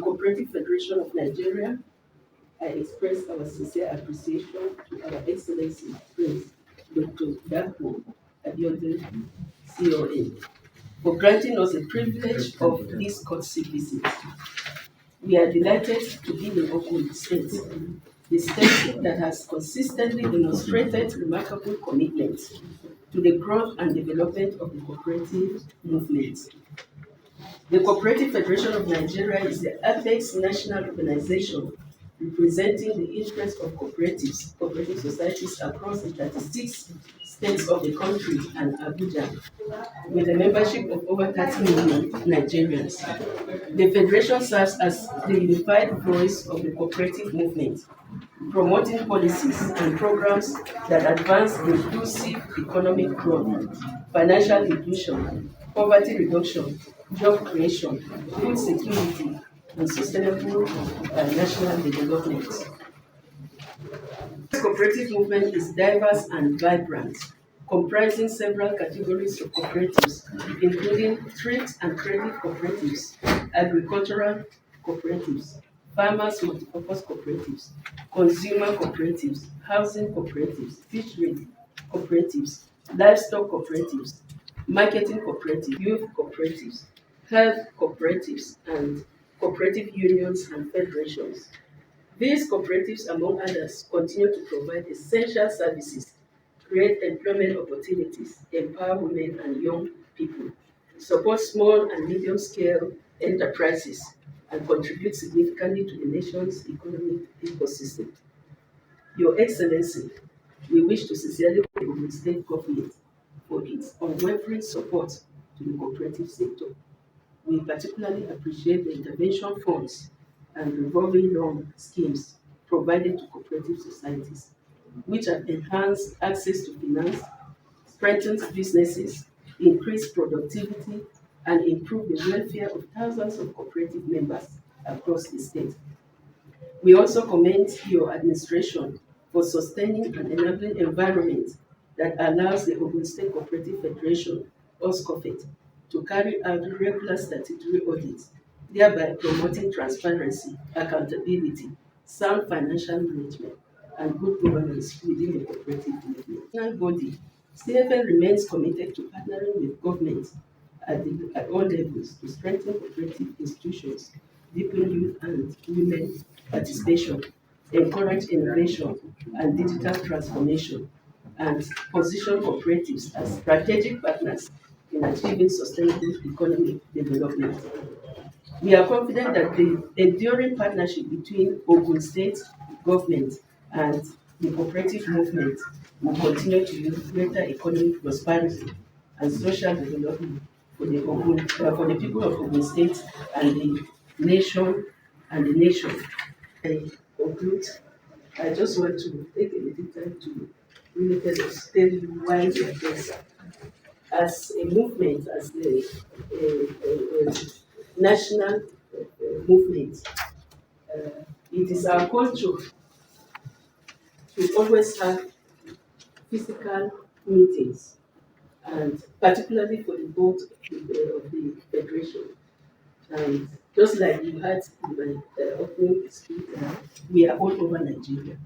Cooperative Federation of Nigeria, I express our sincere appreciation to Our Excellency Prince Dr. Abeokuta, CON, for granting us the privilege of this courtesy visit. We are delighted to be in Ogun State, the state that has consistently demonstrated remarkable commitment to the growth and development of the cooperative movement. The Cooperative Federation of Nigeria is the apex national organization representing the interests of cooperatives, cooperative societies across the 36 states of the country and Abuja, with a membership of over 30 million Nigerians. The Federation serves as the unified voice of the cooperative movement, promoting policies and programs that advance inclusive economic growth, financial inclusion, poverty reduction, job creation, food security, and sustainable national development. The cooperative movement is diverse and vibrant, comprising several categories of cooperatives, including thrift and credit cooperatives, agricultural cooperatives, farmers multipurpose cooperatives, consumer cooperatives, housing cooperatives, fishery cooperatives, livestock cooperatives, marketing cooperatives, youth cooperatives, health cooperatives, and cooperative unions and federations. These cooperatives, among others, continue to provide essential services, create employment opportunities, empower women and young people, support small and medium-scale enterprises, and contribute significantly to the nation's economic ecosystem. Your Excellency, we wish to sincerely thank the Ogun State Government for its unwavering support to the cooperative sector. We particularly appreciate the intervention funds and revolving loan schemes provided to cooperative societies, which have enhanced access to finance, strengthened businesses, increased productivity, and improved the welfare of thousands of cooperative members across the state. We also commend your administration for sustaining an enabling environment that allows the Ogun State Cooperative Federation, OGSCOFED, to carry out regular statutory audits, thereby promoting transparency, accountability, sound financial management, and good governance within the cooperative movement. National body, CFN remains committed to partnering with government at all levels to strengthen cooperative institutions, deepen youth and women participation, encourage innovation and digital transformation, and position cooperatives as strategic partners in achieving sustainable economic development. We are confident that the enduring partnership between Ogun State Government and the cooperative movement will continue to yield greater economic prosperity and social development for the people of Ogun State and the nation. I conclude. I just want to take a little time to really tell you why we are here. As a movement, as a national movement, it is our culture to always have physical meetings, and particularly for the board of the federation. And just like you had in my opening speech, we are all over Nigeria.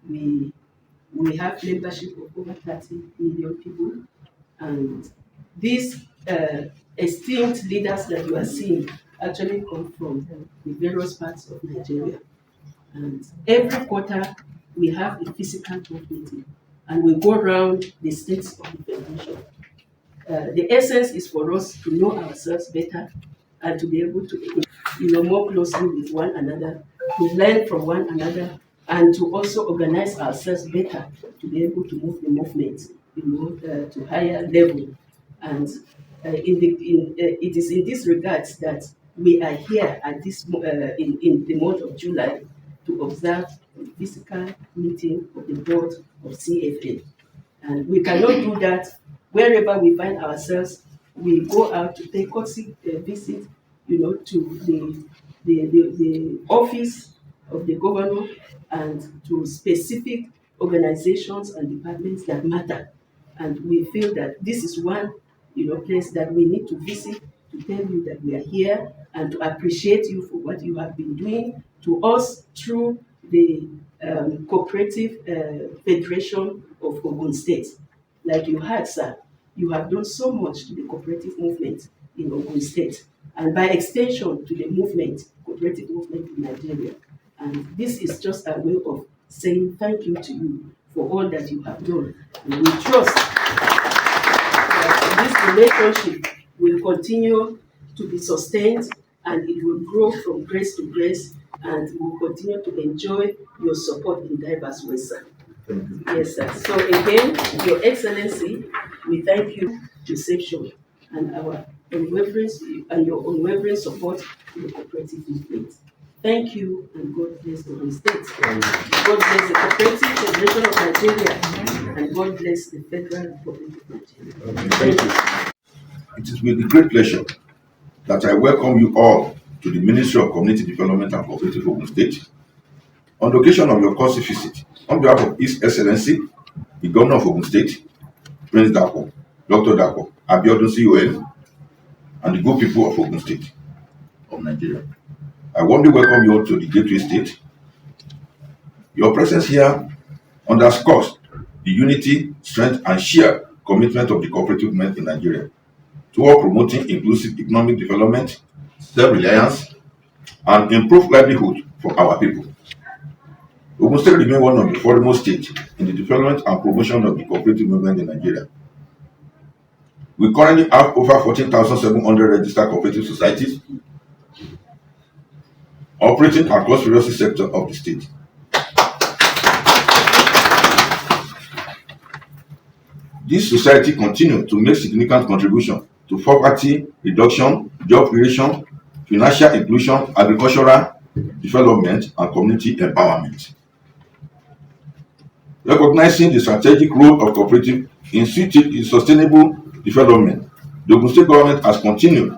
We have membership of over 30 million people, and these esteemed leaders that you are seeing actually come from the various parts of Nigeria. And every quarter we have a physical board meeting, and we go around the states of the federation. The essence is for us to know ourselves better and to be able to more closely with one another, to learn from one another, and to also organize ourselves better to be able to move the movement to higher level. And it is in this regard that we are here at this in the month of July to observe the physical meeting of the board of CFN. And we cannot do that wherever we find ourselves. We go out to take courtesy visit, to the office of the governor and to specific organizations and departments that matter. And we feel that this is one place that we need to visit to tell you that we are here and to appreciate you for what you have been doing to us through the Cooperative Federation of Ogun State. Like you had, sir, you have done so much to the cooperative movement in Ogun State, and by extension to the movement, cooperative movement in Nigeria. And this is just a way of saying thank you to you for all that you have done. And we trust that this relationship will continue to be sustained and it will grow from grace to grace, and we will continue to enjoy your support in diverse ways, sir. Yes, sir. So again, Your Excellency, we thank you, Reception, and our your unwavering support to the cooperative movement. Thank you, and God bless the Ogun State. God bless the Cooperative Federation of Nigeria, and God bless the Federal Republic of Nigeria. Thank you. It is with great pleasure that I welcome you all to the Ministry of Community Development and Cooperative Ogun State on the occasion of your courtesy visit. On behalf of His Excellency, the Governor of Ogun State, Prince Dapo, Dr. Dapo, Abeokuta, CON, and the good people of Ogun State of Nigeria, I warmly welcome you all to the Gateway State. Your presence here underscores the unity, strength, and shared commitment of the cooperative movement in Nigeria toward promoting inclusive economic development, self-reliance, and improved livelihood for our people. Ogun State remains one of the foremost states in the development and promotion of the cooperative movement in Nigeria. We currently have over 14,700 registered cooperative societies operating across various sectors of the state. This society continues to make significant contribution to poverty reduction, job creation, financial inclusion, agricultural development, and community empowerment. Recognizing the strategic role of cooperative in sustainable development, the Ogun State Government has continued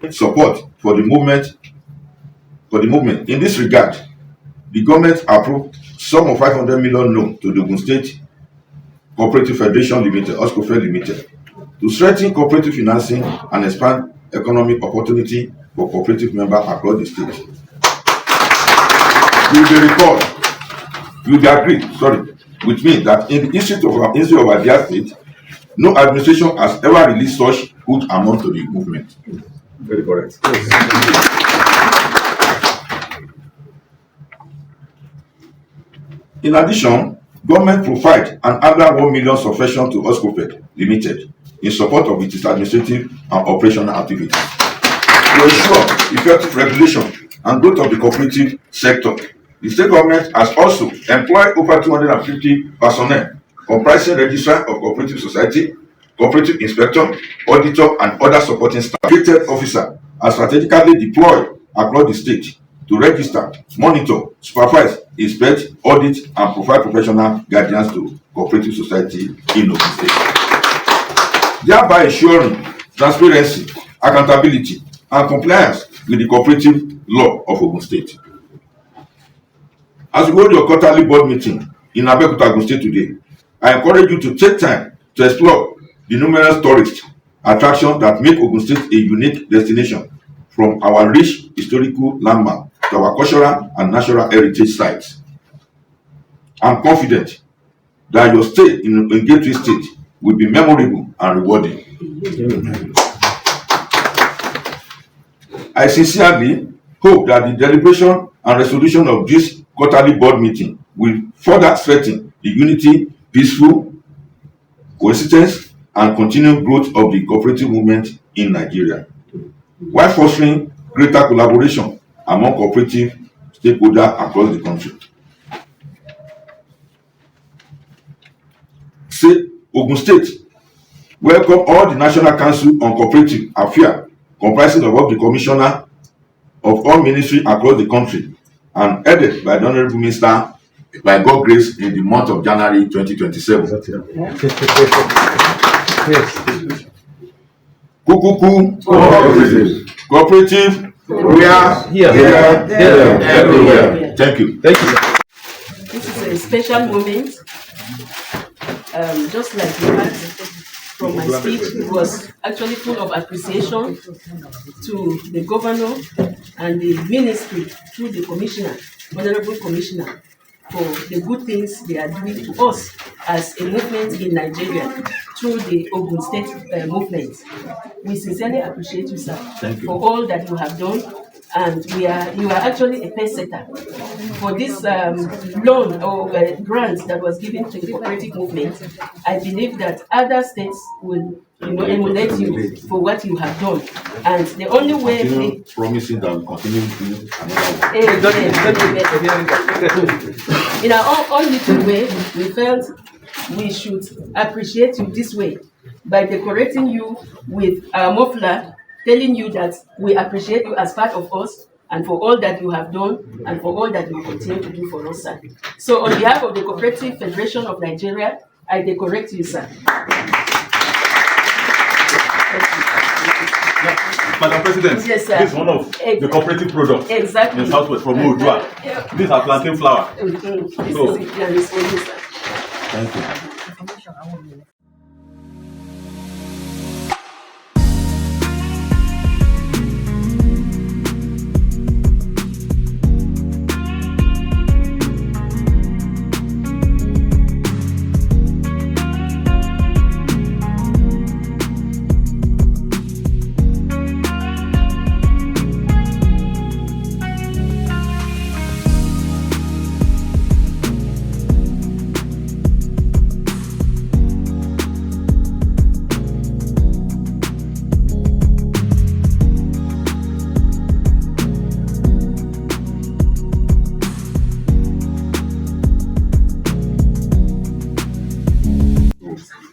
support for the movement. In this regard, the government approved sum of 500 million loan to the Ogun State Cooperative Federation Limited, OGSCOFED Limited, to strengthen cooperative financing and expand economic opportunity for cooperative members across the state. You will agree with me that in the history of our dear state, no administration has ever released such huge amount to the movement. Very correct. In addition, government provide another 1 million subvention to OGSCOFED Limited in support of its administrative and operational activities to ensure effective regulation and growth of the cooperative sector. The state government has also employed over 250 personnel comprising registrar of cooperative society, cooperative inspector, auditor, and other supporting staff. Dedicated officer are strategically deployed across the state to register, monitor, supervise, inspect, audit, and provide professional guidance to cooperative society in Ogun State, thereby ensuring transparency, accountability, and compliance with the cooperative law of Ogun State. As you hold your quarterly board meeting in Abeokuta, Ogun State today, I encourage you to take time to explore the numerous tourist attractions that make Ogun State a unique destination, from our rich historical landmark to our cultural and natural heritage sites. I'm confident that your stay in Gateway State will be memorable and rewarding. I sincerely hope that the deliberation and resolution of this quarterly board meeting will further strengthen the unity, peaceful coexistence, and continued growth of the cooperative movement in Nigeria, while fostering greater collaboration among cooperative stakeholders across the country. Ogun State welcome all the National Council on Cooperative Affairs, comprising of all the commissioner of all ministries across the country, and headed by the Honourable Minister, by God's grace, in the month of January 2027. Cooperative, we are here, everywhere. Thank you. This is a special moment. Just like you had from my speech. It was actually full of appreciation to the governor and the ministry through the commissioner, Honourable Commissioner, for the good things they are doing to us as a movement in Nigeria through the Ogun State Movement. We sincerely appreciate you, sir, for all that you have done, and you are actually a pace setter for this loan or grant that was given to the cooperative movement. I believe that other states will emulate you for what you have done, and the only way promising that we'll continue to do in our own little way, we felt we should appreciate you this way by decorating you with our muffler, telling you that we appreciate you as part of us and for all that you have done and for all that you continue to do for us, sir. So on behalf of the Cooperative Federation of Nigeria, I decorate you, sir. Madam President, yes, sir. This is one of the cooperative products in the Southwest from Odua. These are plantain flour. This is it, sir. Thank you.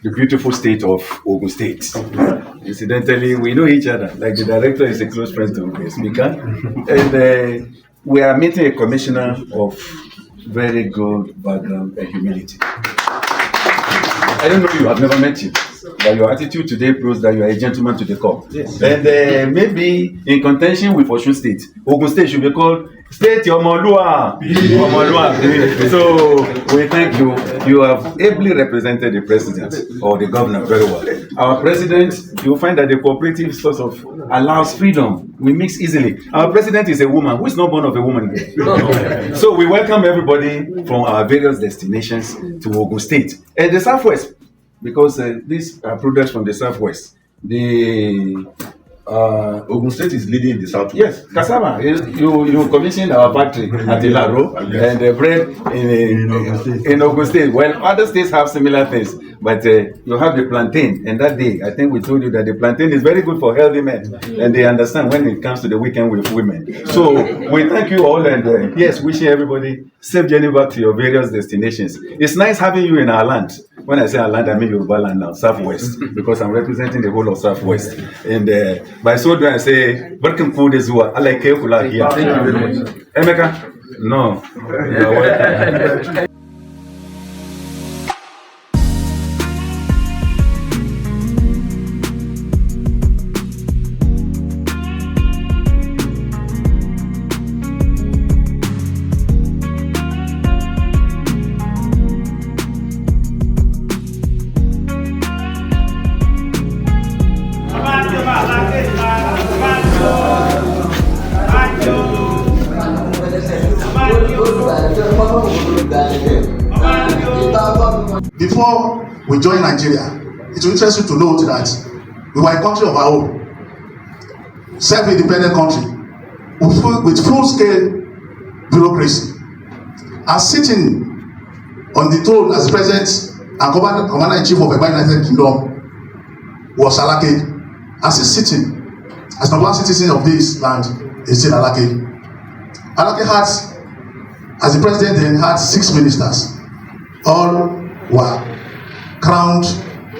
The beautiful state of Ogun State. Incidentally, we know each other. Like the director is a close friend to the speaker, and we are meeting a commissioner of very good background and humility. I don't know you, I've never met you, but your attitude today proves that you are a gentleman to the core. Yes. And maybe in contention with Osun State, Ogun State should be called State Omolua. So we thank you. You have ably represented the president or the governor very well. Our president, you'll find that the cooperative sort of allows freedom. We mix easily. Our president is a woman who is not born of a woman. So we welcome everybody from our various destinations to Ogun State and the Southwest, because these are products from the Southwest. Ogun State is leading in the South. Yes, cassava. You commissioned our factory at Ilaro and bread in Ogun State. Well, other states have similar things, but you have the plantain. And that day, I think we told you that the plantain is very good for healthy men, and they understand when it comes to the weekend with women. So we thank you all, and yes, wishing everybody safe journey back to your various destinations. It's nice having you in our land. When I say our land, I mean Yoruba land now, Southwest, because I'm representing the whole of Southwest. And by so doing, I say, welcome to the zoo. I like Kekula here. Thank you very much. Emeka? No. You're welcome. Before we joined Nigeria, it will interest you to note that we were a country of our own, self-independent country with full-scale bureaucracy. And sitting on the throne as the president and commander-in-chief of the United Kingdom was Alake. As he's sitting as number one citizen of this land is still Alake. Alake had, as the president then, had 6 ministers. All were crowned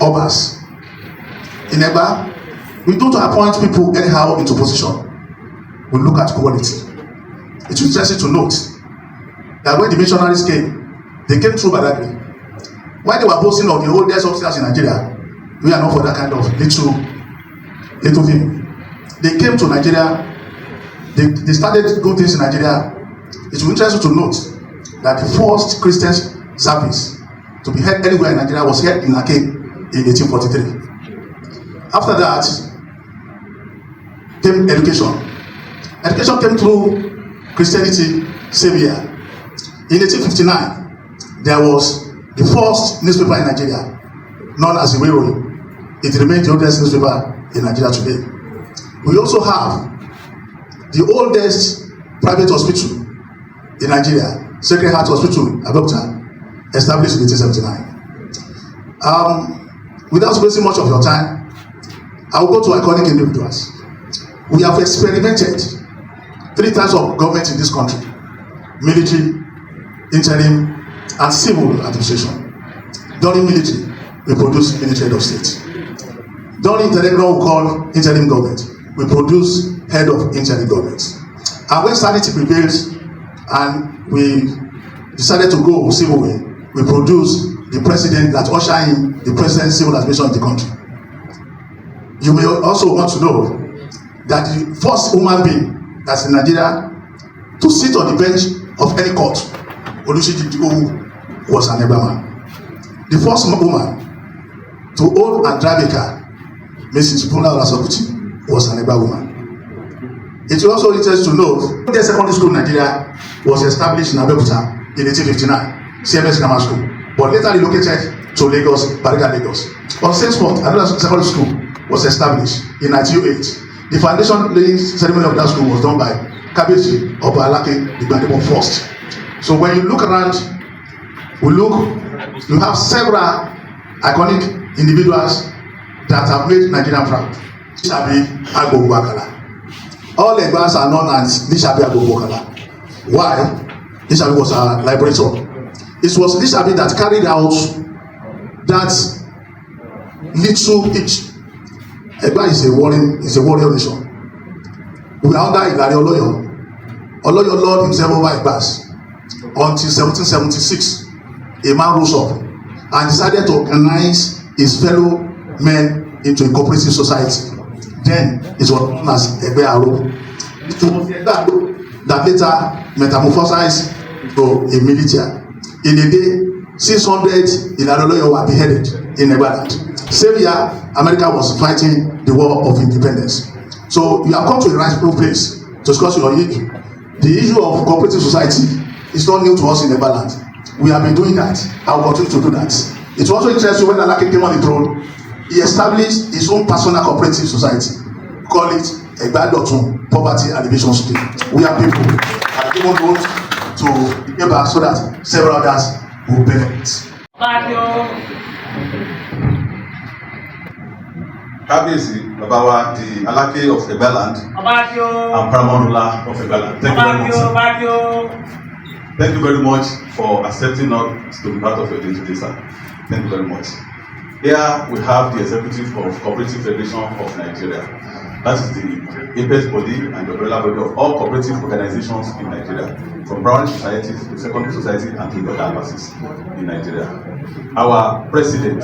obas. In Eba, we don't appoint people anyhow into position. We look at quality. It is interesting to note that when the missionaries came, they came through Badagry. When they were boasting of the oldest officers in Nigeria, we are not for that kind of little thing. They came to Nigeria, they started good things in Nigeria. It will interest you to note that the first Christian service to be held anywhere in Nigeria was held in Ake in 1843. After that came education. Education came through Christianity same year. In 1859, there was the first newspaper in Nigeria, known as Asero. It remains the oldest newspaper in Nigeria today. We also have the oldest private hospital in Nigeria, Sacred Heart Hospital, Abeokuta, established in 1879. Without wasting much of your time, I will go to iconic individuals. We have experimented 3 types of government in this country: military, interim, and civil administration. During military, we produce military head of state. During interim, we call interim government. We produce head of interim government. And when sanity prevailed and we decided to go civil way, we produce the president that usher in the president's civil administration in the country. You may also want to know that the first human being that's in Nigeria to sit on the bench of any court, was an Ebra man. The first woman to own and drive a car, Mrs. Olasunkanmi, was an Ebra woman. It will also interest to know the secondary school in Nigeria was established in Abeokuta in 1859, CMS Grammar School, but later relocated to Lagos, Bariga, Lagos. On same spot, another secondary school was established in 1908. The foundation laying ceremony of that school was done by Kabiyesi Oba Alake Igbadebo first. So when you look around, you have several iconic individuals that have made Nigeria proud. Nishabi Agbogboakala. All Egbas are known as Nishabi Agbogboakala. Why? Nishabi was a liberator. It was Nishabi that carried out that little itch. Egba is a warrior nation. We are under Ilari Oloyo. Oloyo lord himself over Egbas until 1776. A man rose up and decided to organize his fellow men into a cooperative society. Then it was known as Abeokuta. It was that later metamorphosized to a militia. In a day, 600 Ilari Oloyo were beheaded in Ebaland. Same year, America was fighting the war of independence. So you have come to the rightful place to discuss your issue. The issue of cooperative society is not new to us in Ebaland. We have been doing that. I will continue to do that. It also interests you when Alake came on the throne, he established his own personal cooperative society. Call it Egbadotun Poverty Alleviation Scheme. We are people that given road to the neighbor so that several others will benefit. Kabiyesi, Babawa, the Alake of Ebaland, and Paramount ruler of Ebaland. Thank you very much, sir. Thank you very much for accepting us to be part of your day today, sir. Thank you very much. Here we have the executive of Cooperative Federation of Nigeria. That is the apex body and the umbrella body of all cooperative organizations in Nigeria, from primary societies to secondary society and to the other embassies in Nigeria. Our president,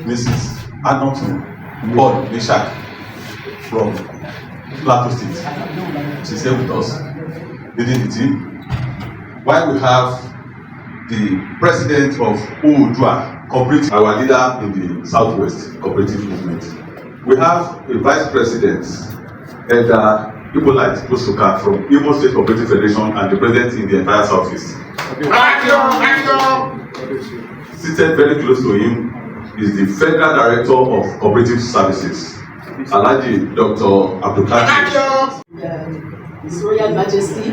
Mrs. Ademola Mishak from Plateau State, she's here with us, leading the team. While we have the president of Oodua Cooperative, our leader in the Southwest Cooperative Movement. We have a vice president, Elder Ibolite Osuka from Ogun State Cooperative Federation and the president in the entire Southeast. Seated very close to him is the Federal Director of Cooperative Services, Alhaji Dr. Abeokuta. His Royal Majesty,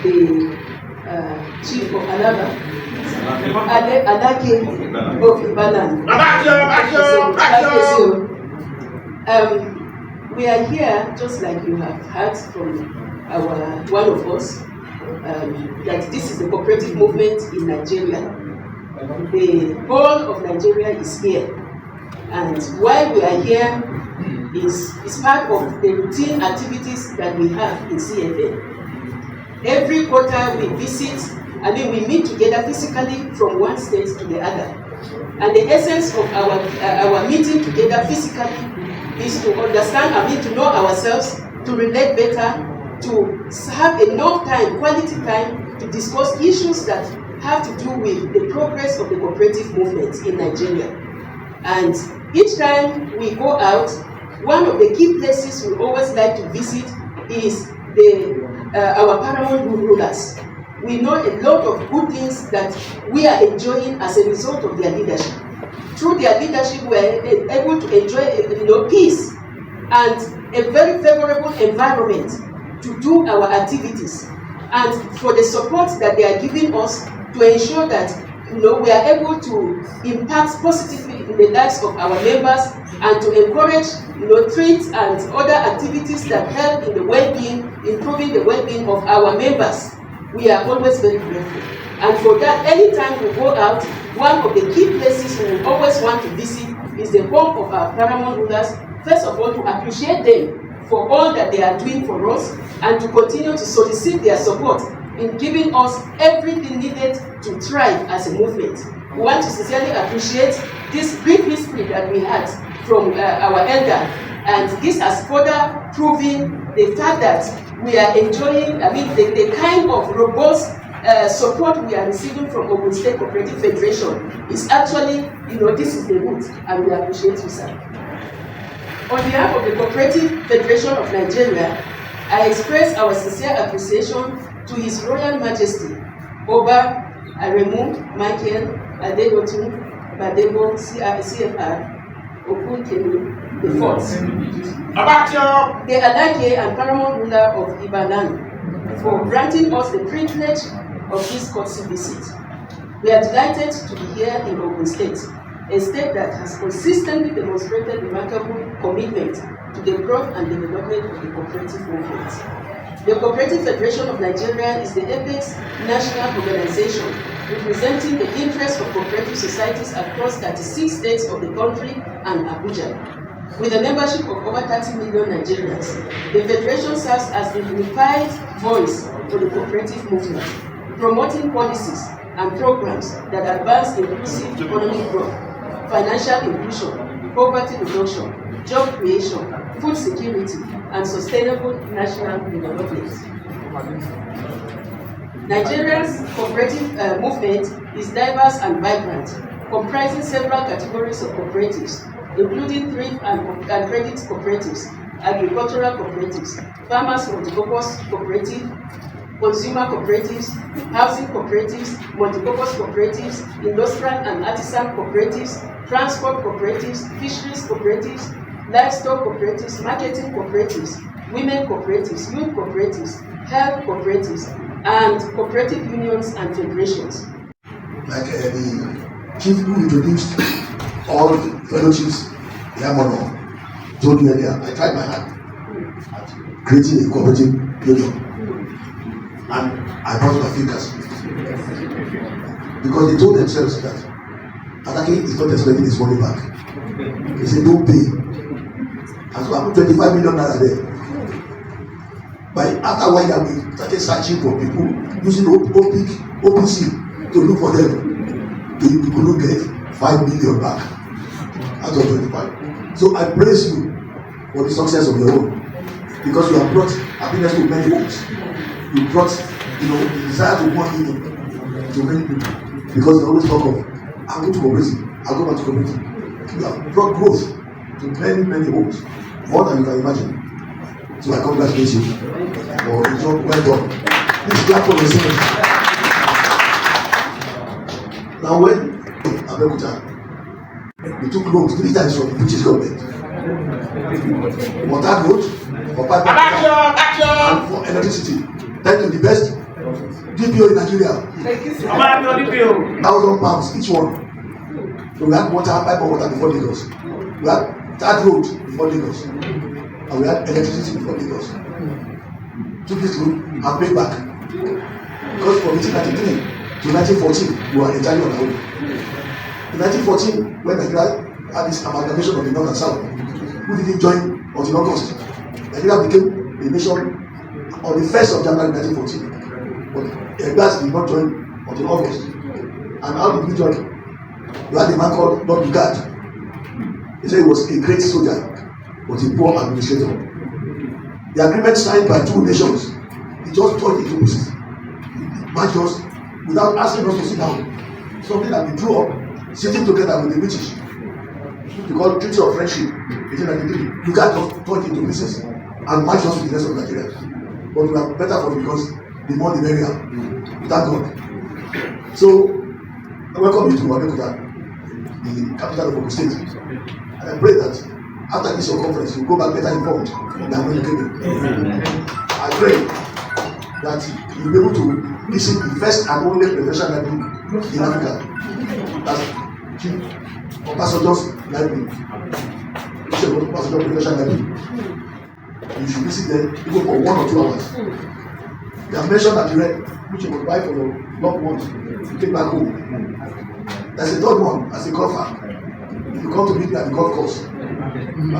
the Chief of Alaba, Adake of Ibadan. We are here, just like you have heard from one of us, that this is the cooperative movement in Nigeria. The whole of Nigeria is here, and why we are here is part of the routine activities that we have in CFN. Every quarter we visit, we meet together physically from one state to the other. And the essence of our meeting together physically is to understand, to know ourselves, to relate better, to have enough time, quality time, to discuss issues that have to do with the progress of the cooperative movement in Nigeria. And Each time we go out, one of the key places we always like to visit is our paramount rulers. We know a lot of good things that we are enjoying as a result of their leadership. Through their leadership, we are able to enjoy peace and a very favorable environment to do our activities, and for the support that they are giving us to ensure that we are able to impact positively in the lives of our members and to encourage treats and other activities that help in the well-being, improving the well-being of our members. We are always very grateful. And for that, anytime we go out, one of the key places we will always want to visit is the home of our paramount rulers. First of all, to appreciate them for all that they are doing for us and to continue to solicit their support in giving us everything needed to thrive as a movement. We want to sincerely appreciate this brief history that we had from our elder, and this has further proven the fact that we are enjoying, the kind of robust support we are receiving from Ogun State Cooperative Federation is actually, this is the root, and we appreciate you, sir. On behalf of the Cooperative Federation of Nigeria, I express our sincere appreciation to His Royal Majesty, Oba Aremu Michael Adeokuta Badebo CFR Ogun the Fourth, the Alake and paramount ruler of Ibadan, for granting us the privilege of this courtesy visit. We are delighted to be here in Ogun State, a state that has consistently demonstrated remarkable commitment to the growth and development of the cooperative movement. The Cooperative Federation of Nigeria is the apex national organization representing the interests of cooperative societies across 36 states of the country and Abuja. With a membership of over 30 million Nigerians, the Federation serves as the unified voice for the cooperative movement, promoting policies and programs that advance inclusive economic growth, financial inclusion, poverty reduction, job creation, food security, and sustainable national development. Nigeria's cooperative movement is diverse and vibrant, comprising several categories of cooperatives, including thrift and credit cooperatives, agricultural cooperatives, farmers multipurpose cooperative, consumer cooperatives, housing cooperatives, multipurpose cooperatives, industrial and artisan cooperatives, transport cooperatives, fisheries cooperatives, livestock cooperatives, marketing cooperatives, women cooperatives, youth cooperatives, health cooperatives, and cooperative unions and federations. Like the chief who introduced all the fellowships, Yamono, told me earlier, I tried my hand at creating a cooperative union. And I brought my fingers. Because they told themselves that Atake is not expecting his money back. They said, don't pay. And so I put 25 million naira there. But after one year, we started searching for people using OPC to look for them. We couldn't get 5 million back out of 25. So I praise you for the success of your own. Because you have brought happiness to many homes. You brought, the desire to want healing to many people. Because they always talk of, I go to cooperative, I go back to cooperative. You have brought growth to many, many homes. More than you can imagine. So I congratulate you for the job well done. Please clap for yourself. Now when Abeokuta, we took loans 3 times from the British government. Water road, for pipe and for electricity. Thank you, the best DPO in Nigeria. £1,000 each one. So we had pipe of water before Lagos. We had that road before Lagos. And we had electricity before Lagos. Took this road and paid back. Because from 1893 to 1914, we were entirely on our own. In 1914, when Nigeria had this amalgamation of the North and South, who didn't join until August, Nigeria became a nation on the 1st of January 1914. But Egbas did not join until August. And how did we join? We had a man called Lord Lugard. He said he was a great soldier, but a poor administrator. The agreement signed by 2 nations, he just turned into pieces. He marched us without asking us to sit down. Something that we drew up, sitting together with the British. because treaty of friendship 1893, you can't just turn it into business and match us with the rest of Nigeria. But we are better for it because the more the merrier. Thank God. So I welcome you to Abeokuta, the capital of Ogun State. And I pray that after this your conference, you go back better informed than when you came in. I pray that you'll be able to visit the first and only presidential library in Africa. That's Chief Ambassador's Library. Chief Ambassador's Presidential Library. You should visit them even for 1 or 2 hours. They have mentioned that you read, which you must buy for your loved ones to take back home. There's a third one as a golfer. If you come to meet me at the golf course, I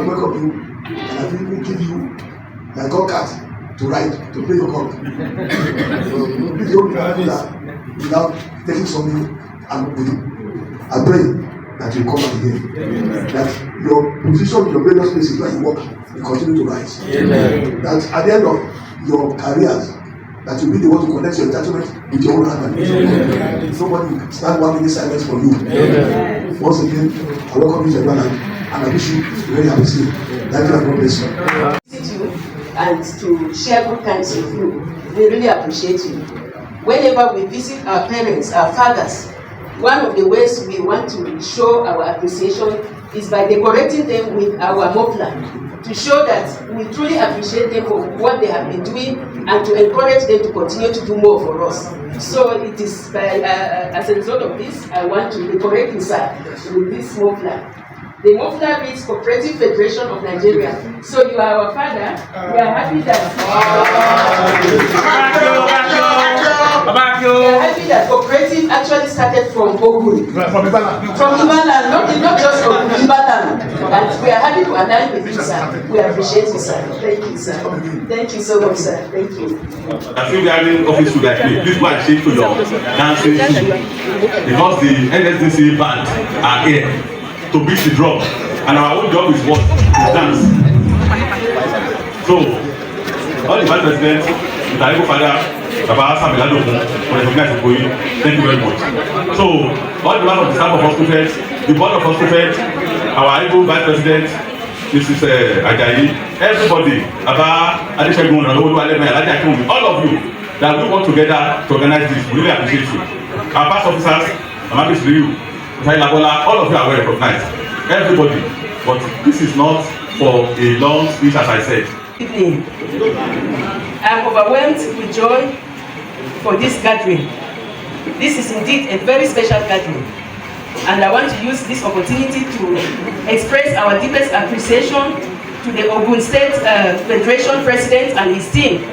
welcome you and I will even give you my golf cart to ride, to play your golf. So please don't be that without taking something and with you. I pray that you come back again. That your position in your various places where you work will continue to rise. That at the end of your careers, that you be the one to connect your entitlement with your own hand. Nobody will stand 1 minute silence for you. Once again, I welcome you to Ademola and I wish you a very happy stay. Thank you and God bless you. And to share good times with you. We really appreciate you. Whenever we visit our parents, our fathers, one of the ways we want to show our appreciation is by decorating them with our muffler, to show that we truly appreciate them for what they have been doing and to encourage them to continue to do more for us. So it is by, as a result of this, I want to decorate inside with this muffler. The muffler reads Cooperative Federation of Nigeria. So you are our father. We are happy that Cooperative actually started from Ogun. From Ibadan, not just from Ibadan. And we are happy to align with you, sir. We appreciate you, sir. Thank you, sir. Thank you so much, sir. Thank you. I think we are in office with like me. Please go and change to your dancing shoe. Because the NSDC band are here to beat the drum, and our own job is what? To dance. So, all the vice presidents, the Honourable Father, Balogun, for recognizing for you. Thank you very much. So, all the members of the staff of OGSCOFED, the board of OGSCOFED, our able vice president, Mrs. Ajayi, everybody, Adesegun, all of you that we work together to organize this, we really appreciate you. Our past officers, I'm happy to you. All of you are well recognized. Everybody. But this is not for a long speech, as I said. Evening. I'm overwhelmed with joy for this gathering. This is indeed a very special gathering. And I want to use this opportunity to express our deepest appreciation to the Ogun State Federation President and his team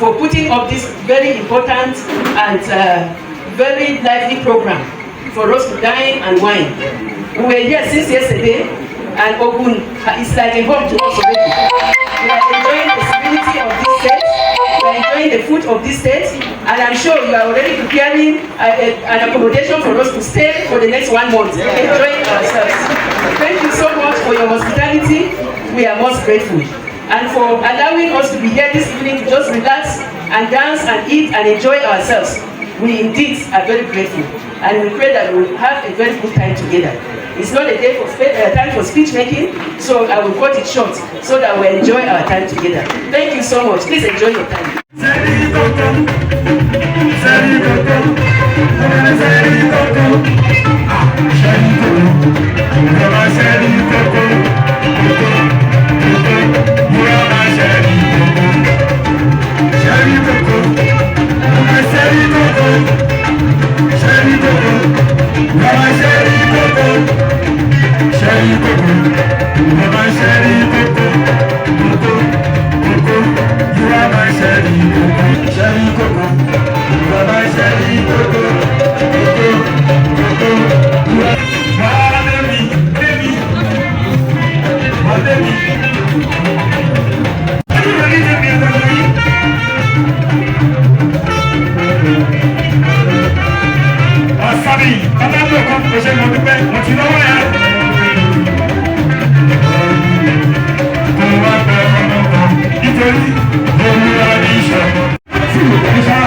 for putting up this very important and very lively program for us to dine and wine. We were here since yesterday, and Ogun is like a home to us already. We are enjoying the stability of this state, we are enjoying the food of this state, and I'm sure you are already preparing an accommodation for us to stay for the next 1 month, enjoying ourselves. Thank you so much for your hospitality. We are most grateful. And for allowing us to be here this evening to just relax and dance and eat and enjoy ourselves. We indeed are very grateful, and we pray that we will have a very good time together. It's not a day for time for speech making, so I will cut it short so that we enjoy our time together. Thank you so much. Please enjoy your time. Nítorí olúwa ní ìṣẹ́.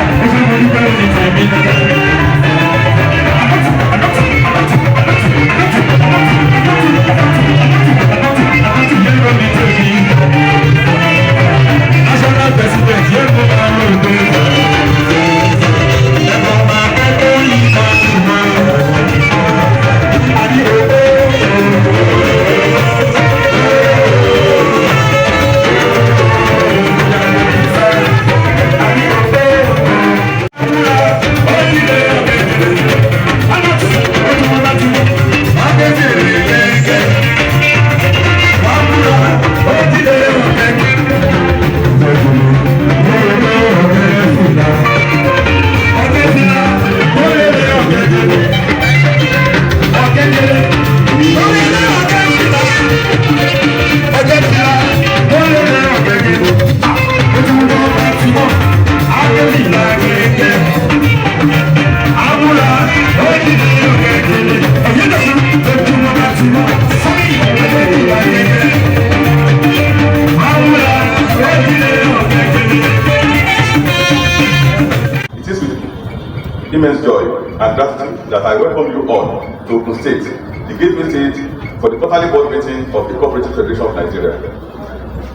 It is with immense joy and gratitude that I welcome you all to Ogun State, the gateway state for the quarterly board meeting of the Cooperative Federation of Nigeria.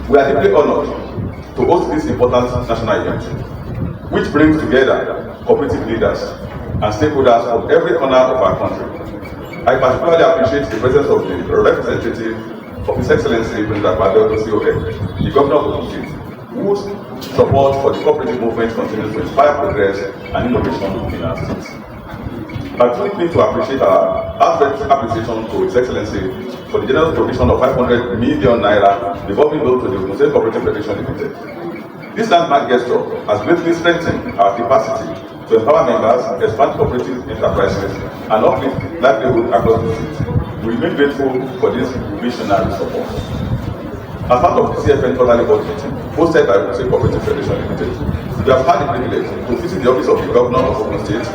We are deeply honored to host this important national event, which brings together cooperative leaders and stakeholders from every corner of our country. I particularly appreciate the presence of the representative of His Excellency President Balogun, CFN, the Governor of Ogun State, whose support for the cooperative movement continues to inspire progress and innovation in our state. I truly need to appreciate our heartfelt appreciation to His Excellency for the generous provision of 500 million naira revolving loan to the Ogun State Cooperative Federation Limited. This landmark gesture has greatly strengthened our capacity to empower members, expand cooperative enterprises, and uplift livelihood across the state. We remain grateful for this visionary support. As part of the CFN Quarterly Board Meeting, hosted by Ogun State Cooperative Federation Limited, we have had the privilege to visit the office of the Governor of Ogun State.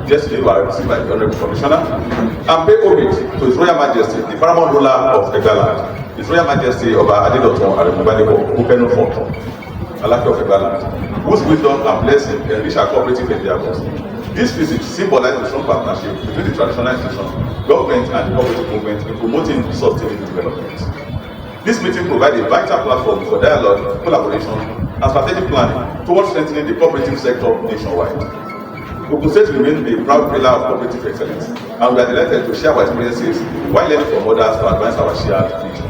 Yesterday, we were received by the Honourable Commissioner and pay homage to His Royal Majesty, the paramount ruler of Egaland, His Royal Majesty of Ademola, Ademola, Alake of Egaland, whose wisdom and blessing enrich our cooperative endeavors. This visit symbolizes the strong partnership between the traditional institutions, government, and the cooperative movement in promoting sustainable development. This meeting provides a vital platform for dialogue, collaboration, and strategic planning towards strengthening the cooperative sector nationwide. Ogun State remains a proud pillar of cooperative excellence, and we are delighted to share our experiences while learning from others to advance our shared vision.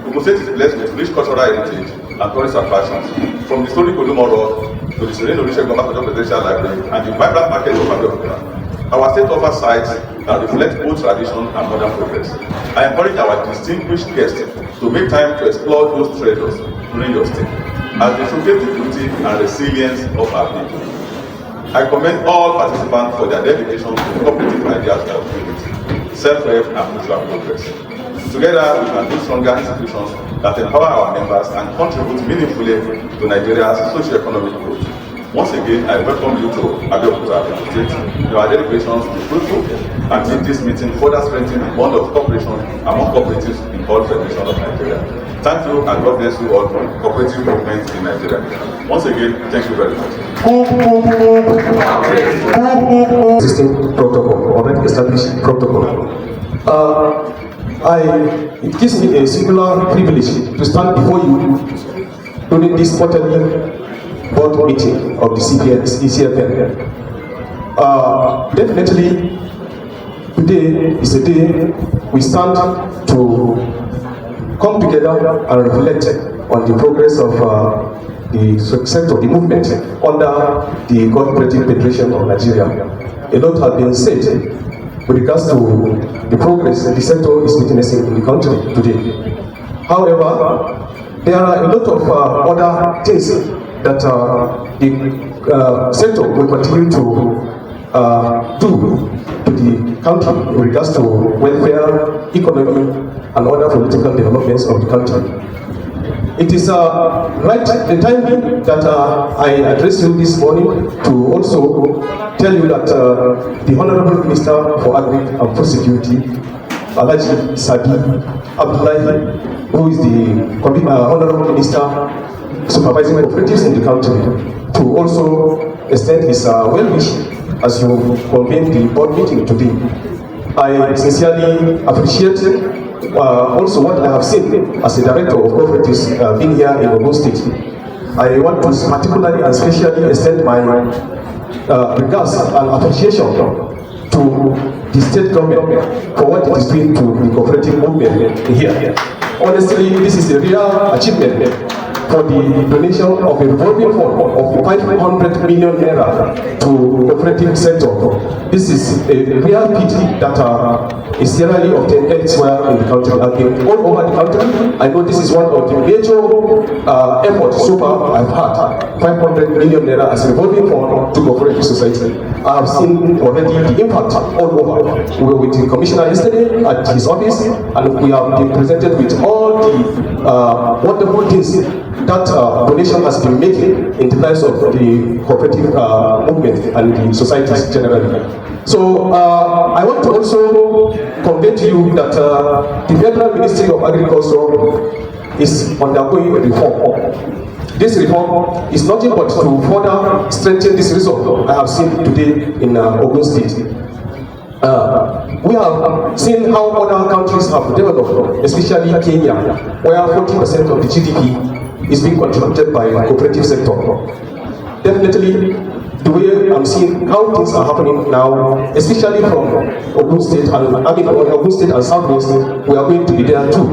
Ogun State is blessed with rich cultural heritage and tourist attractions, from the historic Olumo Road to the serene Olusegun Presidential Library and the vibrant market of Abeokuta. Our state offers sites that reflect both tradition and modern progress. I encourage our distinguished guests to make time to explore those treasures during your stay, as they showcase the beauty and resilience of our people. I commend all participants for their dedication to cooperative ideas of unity, self-help, and mutual progress. Together, we can build stronger institutions that empower our members and contribute meaningfully to Nigeria's socio-economic growth. Once again, I welcome you to Abeokuta State. Your dedications to be fruitful and make this meeting further strengthen the bond of cooperation among cooperatives in all federations of Nigeria. Thank you, and God bless you all for cooperative movement in Nigeria. Once again, thank you very much. Existing protocol, already established protocol. It gives me a singular privilege to stand before you during this quarterly board meeting of the CFN. Definitely, today is a day we stand to come together and reflect on the progress of the success of the movement under the Cooperative Federation of Nigeria. A lot has been said with regards to the progress the sector is witnessing in the country today. However, there are a lot of other things that the sector will continue to do to the country in regards to welfare, economy, and other political developments of the country. It is right the time that I address you this morning to also tell you that the Honourable Minister for Agri and Food Security, Alhaji Sabi Abdullahi, who is the Honourable Minister supervising cooperatives in the country, to also extend his well-wish as you convene the board meeting today. I sincerely appreciate also what I have seen as a director of cooperatives being here in Ogun State. I want to particularly and especially extend my regards and appreciation to the state government for what it is doing to the cooperative movement here. Honestly, this is a real achievement for the donation of a revolving fund of 500 million naira to cooperative sector. This is a real pity that is rarely obtained elsewhere in the country. Again, all over the country, I know this is one of the major efforts so far I've had. 500 million naira as a revolving fund to cooperative society. I have seen already the impact all over. We were with the commissioner yesterday at his office, and we have been presented with all the wonderful things that donation has been making in the lives of the cooperative movement and the societies generally. So I want to also convey to you that the Federal Ministry of Agriculture is undergoing a reform. This reform is nothing but to further strengthen this result I have seen today in Ogun State. We have seen how other countries have developed, especially Kenya, where 40% of the GDP is being contributed by the cooperative sector. Definitely, the way I'm seeing how things are happening now, especially from Ogun State Ogun State and Southwest, we are going to be there too,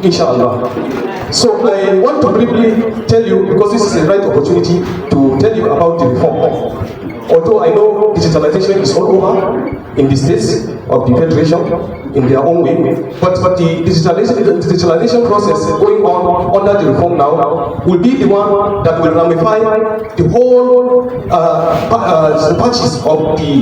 inshallah. So I want to briefly tell you, because this is the right opportunity to tell you about the reform. Although I know digitalization is all over in the states of the Federation in their own way, but the digitalization process going on under the reform now will be the one that will ramify the whole patches of the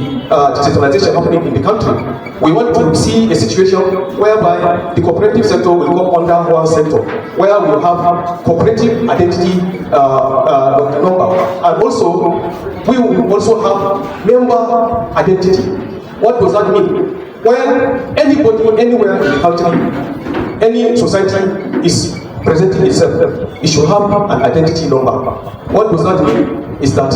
digitalization happening in the country. We want to see a situation whereby the cooperative sector will come under one sector, where we will have cooperative identity number, and also we will also have member identity. What does that mean? When anybody, anywhere in the country, any society is presenting itself, it should have an identity number. What does that mean? Is that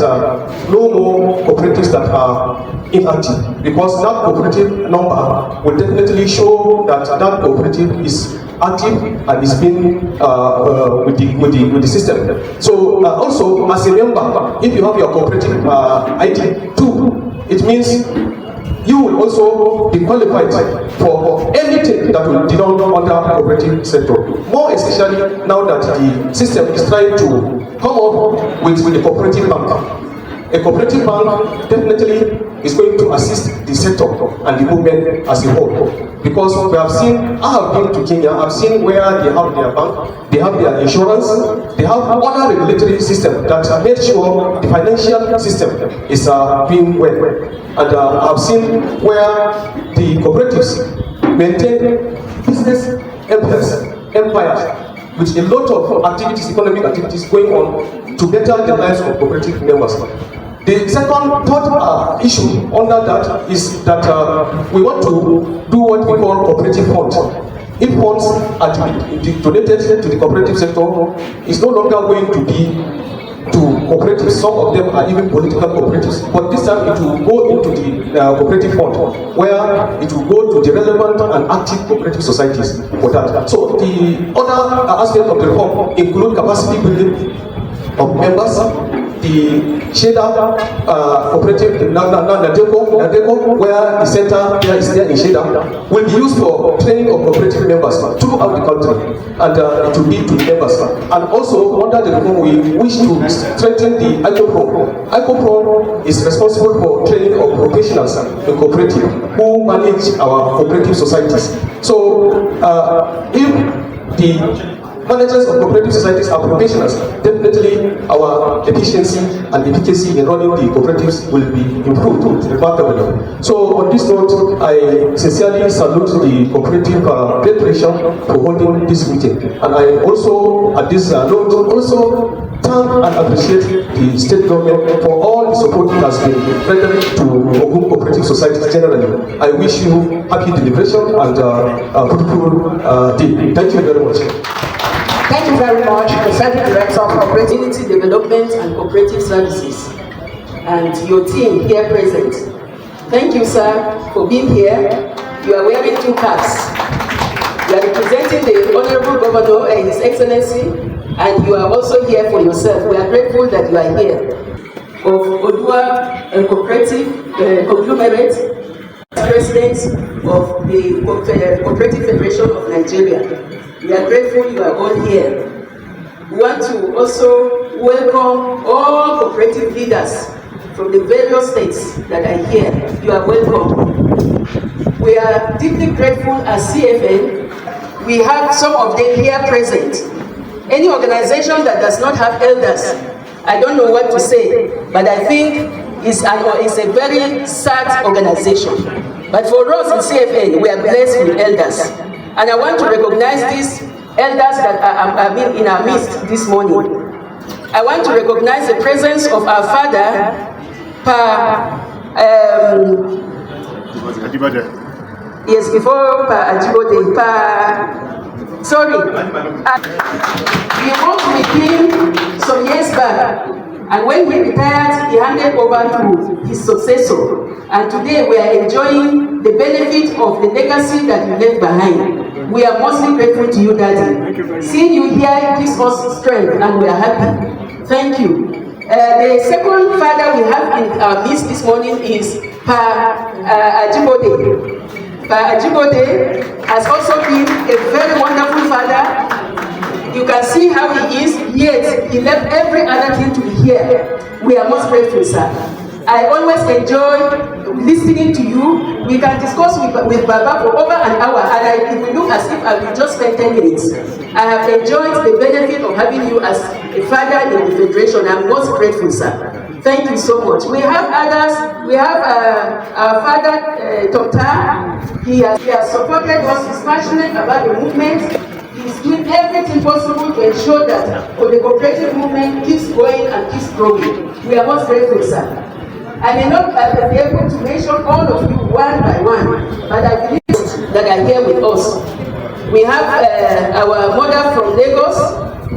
no more cooperatives that are inactive, because that cooperative number will definitely show that that cooperative is active and is being with the system. So also as a member, if you have your cooperative ID too, it means you will also be qualified for anything that will be done under the cooperative sector. More especially now that the system is trying to come up with the cooperative bank. A cooperative bank definitely is going to assist the sector and the movement as a whole. Because we have seen, I have been to Kenya, I've seen where they have their bank, they have their insurance, they have other regulatory system that make sure the financial system is being well. And I've seen where the cooperatives maintain business empires with a lot of activities, economic activities going on to better the lives of cooperative members. The second third issue under that is that we want to do what we call cooperative funds. If funds are to be donated to the cooperative sector, it's no longer going to be to cooperatives. Some of them are even political cooperatives, but this time it will go into the cooperative fund, where it will go to the relevant and active cooperative societies for that. So the other aspects of the reform include capacity building of members, the Sheda cooperative, Nadeco, where the center there is there in Sheda, will be used for training of cooperative members throughout the country, and it will be to the members. And also, under the reform, we wish to strengthen the ICOPRO. ICOPRO is responsible for training of professionals in cooperative who manage our cooperative societies. So, if the managers of cooperative societies are professionals, definitely our efficiency and efficacy in running the cooperatives will be improved remarkably. So on this note, I sincerely salute the Cooperative Federation for holding this meeting. And I also, at this note, also thank and appreciate the state government for all the support it has been rendering to Ogun Cooperative Society generally. I wish you happy deliberation and fruitful day. Thank you very much. Thank you very much, the Service Director of Cooperative Development and Cooperative Services, and your team here present. Thank you, sir, for being here. You are wearing two caps. You are representing the Honourable Governor and His Excellency, and you are also here for yourself. We are grateful that you are here. Of Odua and Cooperative Conglomerate, President of the Cooperative Federation of Nigeria. We are grateful you are all here. We want to also welcome all cooperative leaders from the various states that are here. You are welcome. We are deeply grateful as CFN. We have some of them here present. Any organization that does not have elders, I don't know what to say, but I think it's a very sad organization. But for us in CFN, we are blessed with elders. And I want to recognize these elders that are in our midst this morning. I want to recognize the presence of our father, yes, before Pa Ajibode, Sorry. We worked with him some years back, and when he retired, he handed over to his successor. And today we are enjoying the benefit of the legacy that you left behind. We are mostly grateful to you, Daddy. Seeing you here gives us strength, and we are happy. Thank you. The second father we have in our midst this morning is Pa Ajibode. Pa Ajibode has also been a very wonderful father. You can see how he is, yet he left every other thing to be here. We are most grateful, sir. I always enjoy listening to you. We can discuss with Baba for over an hour, and it will look as if I will just spend 10 minutes. I have enjoyed the benefit of having you as a father in the Federation. I'm most grateful, sir. Thank you so much. We have others. We have our father, Dr. He has supported us. He's passionate about the movement. He's doing everything possible to ensure that the cooperative movement keeps going and keeps growing. We are most grateful, sir. I may not be able to mention all of you one by one, but I believe that are here with us. We have our mother from Lagos.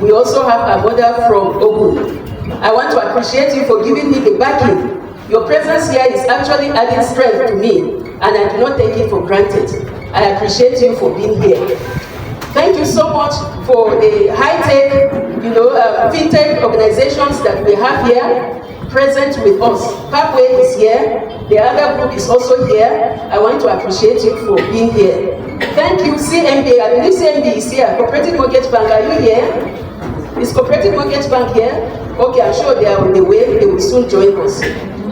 We also have our mother from Ogun. I want to appreciate you for giving me the backing. Your presence here is actually adding strength to me, and I do not take it for granted. I appreciate you for being here. Thank you so much for the high-tech, fintech organizations that we have here present with us. Pathway is here. The other group is also here. I want to appreciate you for being here. Thank you, CMB. I believe CMB is here. Cooperative Mortgage Bank, are you here? Is Cooperative Mortgage Bank here? Okay, I'm sure they are on the way. They will soon join us.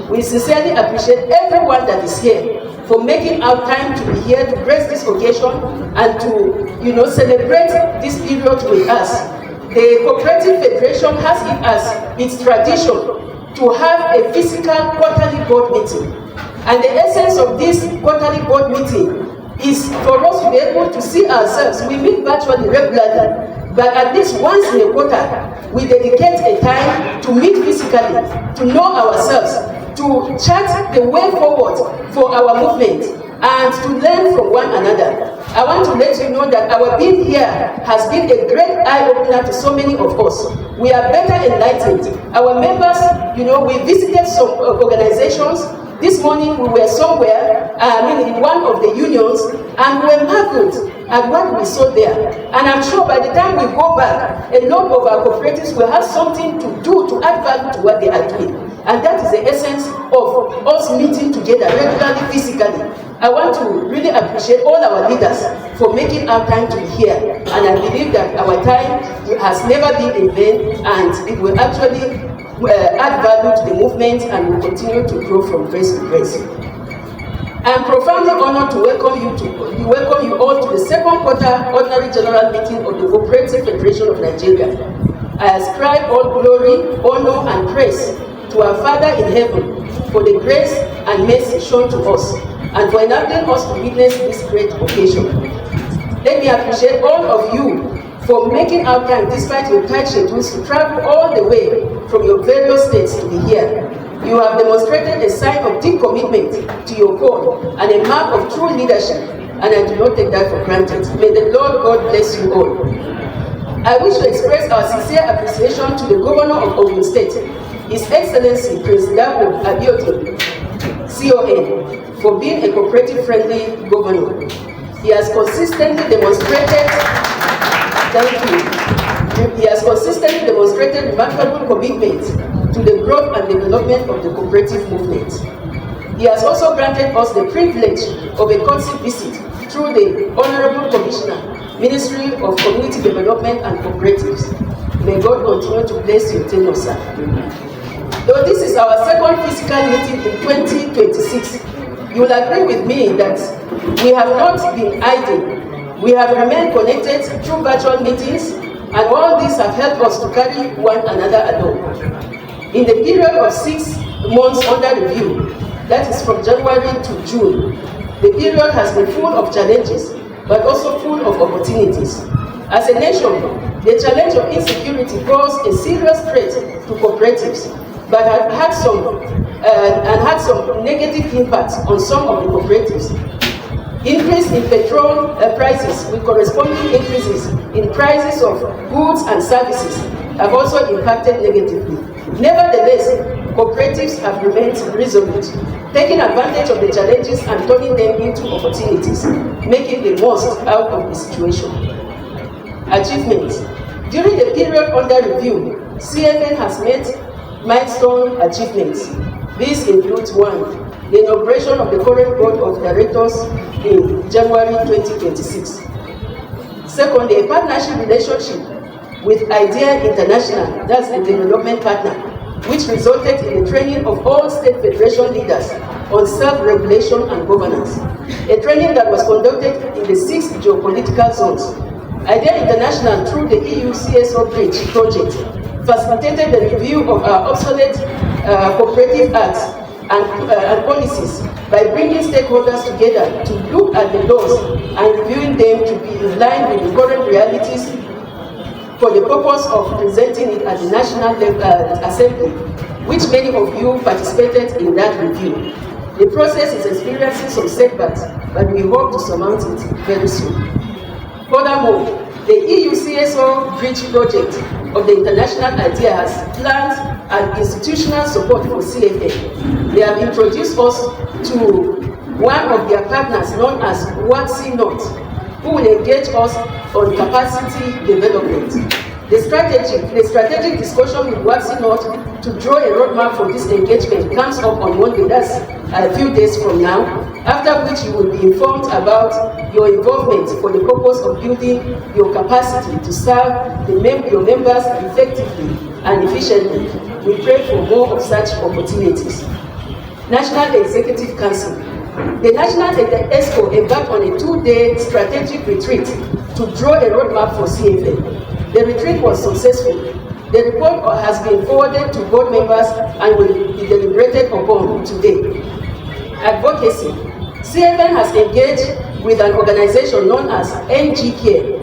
We sincerely appreciate everyone that is here for making our time to be here to grace this occasion and to, celebrate this period with us. The Cooperative Federation has it as its tradition to have a physical quarterly board meeting. And the essence of this quarterly board meeting is for us to be able to see ourselves. We meet virtually regularly, but at least once in a quarter, we dedicate a time to meet physically, to know ourselves, to chart the way forward for our movement, and to learn from one another. I want to let you know that our being here has been a great eye-opener to so many of us. We are better enlightened. Our members, we visited some organizations. This morning we were somewhere, in one of the unions, and we were marveled at what we saw there. And I'm sure by the time we go back, a lot of our cooperatives will have something to do to add value to what they are doing. And that is the essence of us meeting together regularly, physically. I want to really appreciate all our leaders for making our time to be here. And I believe that our time has never been in vain, and it will actually add value to the movement and will continue to grow from grace to grace. I am profoundly honored to welcome you all to the second quarter ordinary general meeting of the Cooperative Federation of Nigeria. I ascribe all glory, honor, and praise to our Father in heaven for the grace and mercy shown to us and for enabling us to witness this great occasion. Let me appreciate all of you for making our time, despite your tight schedules, to travel all the way from your various states to be here. You have demonstrated a sign of deep commitment to your cause and a mark of true leadership, and I do not take that for granted. May the Lord God bless you all. I wish to express our sincere appreciation to the Governor of Ogun State, His Excellency President Abeokuta, CON, for being a cooperative-friendly governor. He has consistently demonstrated, He has consistently demonstrated remarkable commitment to the growth and development of the cooperative movement. He has also granted us the privilege of a courtesy visit through the Honourable Commissioner, Ministry of Community Development and Cooperatives. May God continue to bless your tenure, sir. Though this is our second physical meeting in 2026, you will agree with me that we have not been idle. We have remained connected through virtual meetings, and all these have helped us to carry one another along. In the period of 6 months under review, that is from January to June, the period has been full of challenges, but also full of opportunities. As a nation, the challenge of insecurity posed a serious threat to cooperatives, but had some negative impacts on some of the cooperatives. Increase in petrol prices with corresponding increases in prices of goods and services have also impacted negatively. Nevertheless, cooperatives have remained resolute, taking advantage of the challenges and turning them into opportunities, making the most out of the situation. Achievements. During the period under review, CFN has made milestone achievements. These include 1. The inauguration of the current board of directors in January 2026. Second, a partnership relationship with IDEA International, that's the development partner, which resulted in the training of all state federation leaders on self-regulation and governance. A training that was conducted in the 6 geopolitical zones. IDEA International, through the EU CSO Bridge project, facilitated the review of our obsolete cooperative acts and policies by bringing stakeholders together to look at the laws and reviewing them to be in line with the current realities for the purpose of presenting it at the National Assembly, which many of you participated in that review. The process is experiencing some setbacks, but we hope to surmount it very soon. Furthermore, the EU CSO Bridge project of the International IDEA has planned and institutional support for CFN. They have introduced us to one of their partners known as OGSCOFED, who will engage us on capacity development. The strategic discussion with OGSCOFED to draw a roadmap for this engagement comes up on Monday, that's a few days from now, after which you will be informed about your involvement for the purpose of building your capacity to serve your members effectively and efficiently. We pray for more of such opportunities. National Executive Council. The National EXCO embarked on a 2-day strategic retreat to draw a roadmap for CFN. The retreat was successful. The report has been forwarded to board members and will be deliberated upon today. Advocacy. CFN has engaged with an organization known as NGKs.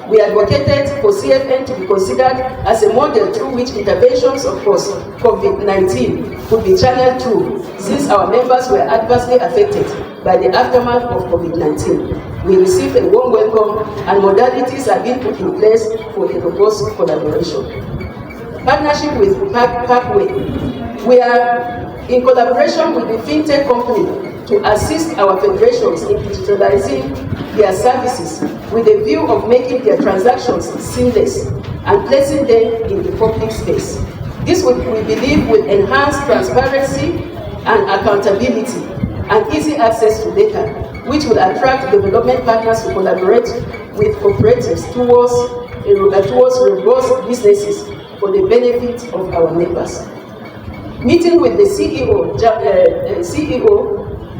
We advocated for CFN to be considered as a model through which interventions of COVID-19 could be channeled through, since our members were adversely affected by the aftermath of COVID-19. We received a warm welcome and modalities have been put in place for a robust collaboration. Partnership with Parkway. We are in collaboration with the FinTech company to assist our federations in digitalizing their services with a view of making their transactions seamless and placing them in the public space. This, we believe, will enhance transparency and accountability and easy access to data, which will attract development partners to collaborate with cooperatives towards robust businesses for the benefit of our members. Meeting with the CEO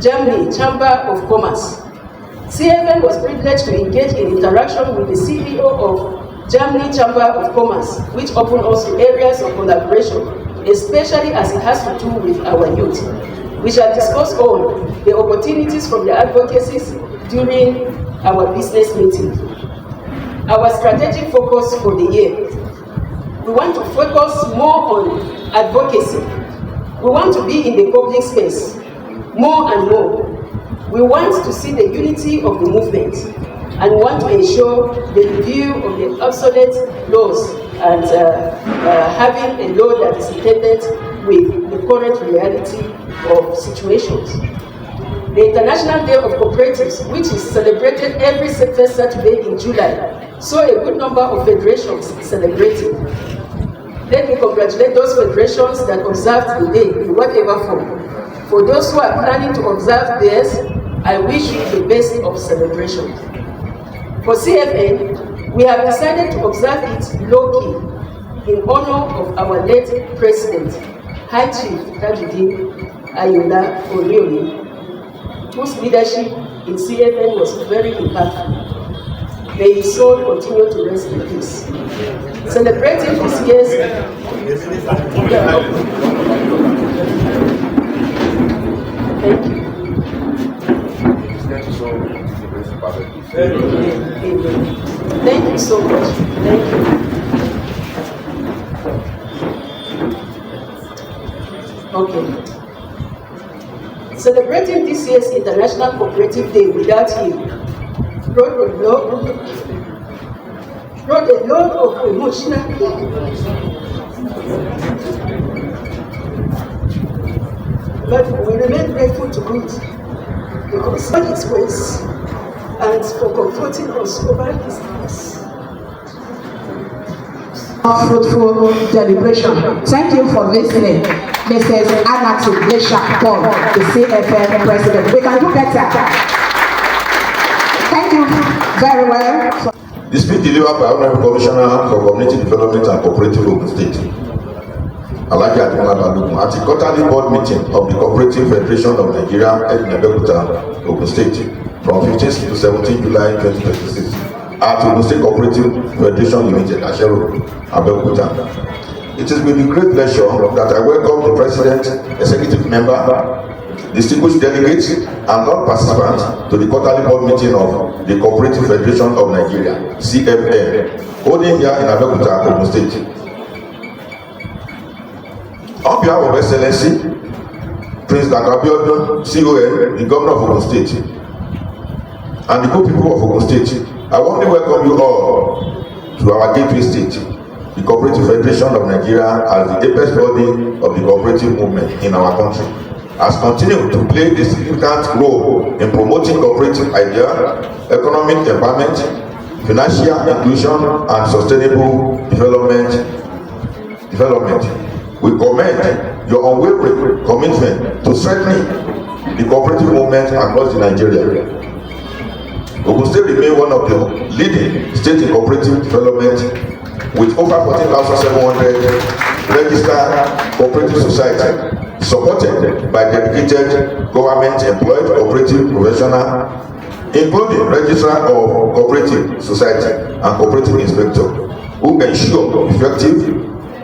Germany Chamber of Commerce. CFN was privileged to engage in interaction with the CEO of Germany Chamber of Commerce, which opened us to areas of collaboration, especially as it has to do with our youth. We shall discuss all the opportunities from the advocacies during our business meeting. Our strategic focus for the year. We want to focus more on advocacy. We want to be in the public space more and more. We want to see the unity of the movement and want to ensure the review of the obsolete laws and having a law that is intended with the current reality of situations. The International Day of Cooperatives, which is celebrated every first Saturday in July, saw a good number of federations celebrating. Let me congratulate those federations that observed the day in whatever form. For those who are planning to observe theirs, I wish you the best of celebrations. For CFN, we have decided to observe it low-key in honor of our late President, High Chief Tajudeen Ayola Orioli, whose leadership in CFN was very impactful. May his soul continue to rest in peace. Celebrating this year's... Thank you. Thank you so much. Thank you. Okay. Celebrating this year's International Cooperative Day without him brought a lot of emotional pain. But we remain grateful to God because of His grace and for comforting us over His grace. Fruitful deliberation. Thank you for listening, Mrs. Anatu Paul, the CFN President. We can do better. Thank you very well. The speech delivered by Honourable Commissioner for Community Development and Cooperative Ogun State, Ademola Balogun, at the Quarterly Board Meeting of the Cooperative Federation of Nigeria held in Abeokuta, Ogun State, from 15 to 17 July 2026. At Ogun State Cooperative Federation Limited, Asero, Abeokuta. It is with great pleasure that I welcome the President, Executive Member, distinguished delegates, and all participants to the Quarterly Board Meeting of the Cooperative Federation of Nigeria, CFN, holding here in Abeokuta, Ogun State. On behalf of Excellency, Prince Abeokuta, CON, the Governor of Ogun State, and the good people of Ogun State, I warmly welcome you all to our gateway state, the Cooperative Federation of Nigeria, as the apex body of the Cooperative Movement in our country, has continued to play a significant role in promoting cooperative idea, economic empowerment, financial inclusion, and sustainable development. We commend your unwavering commitment to strengthening the cooperative movement across Nigeria. Ogun State remains one of the leading state in cooperative development, with over 14,700 registered cooperative societies supported by dedicated government-employed cooperative professionals, including registrar of cooperative society and cooperative inspector, who ensure effective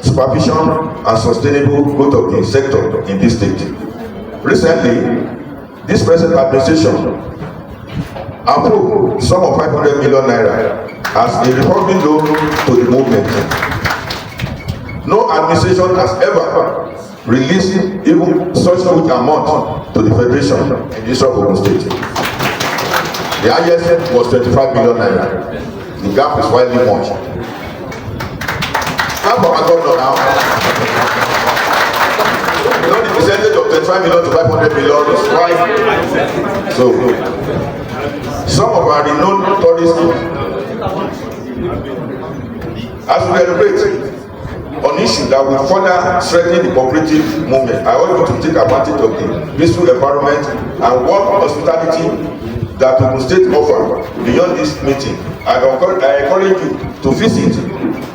supervision and sustainable growth of the sector in this state. Recently, this present administration approved sum of 500 million naira as a revolving loan to the movement. No administration has ever released even such huge amount to the federation in this of Ogun State. The highest was 25 million naira. The gap is widely much. How about my governor now? You know the percentage of 25 million to 500 million is wide. So some of our renowned tourists, as we celebrate on issues that will further strengthen the cooperative movement, I want you to take advantage of the peaceful environment and warm hospitality that Ogun State offer beyond this meeting. I encourage you to visit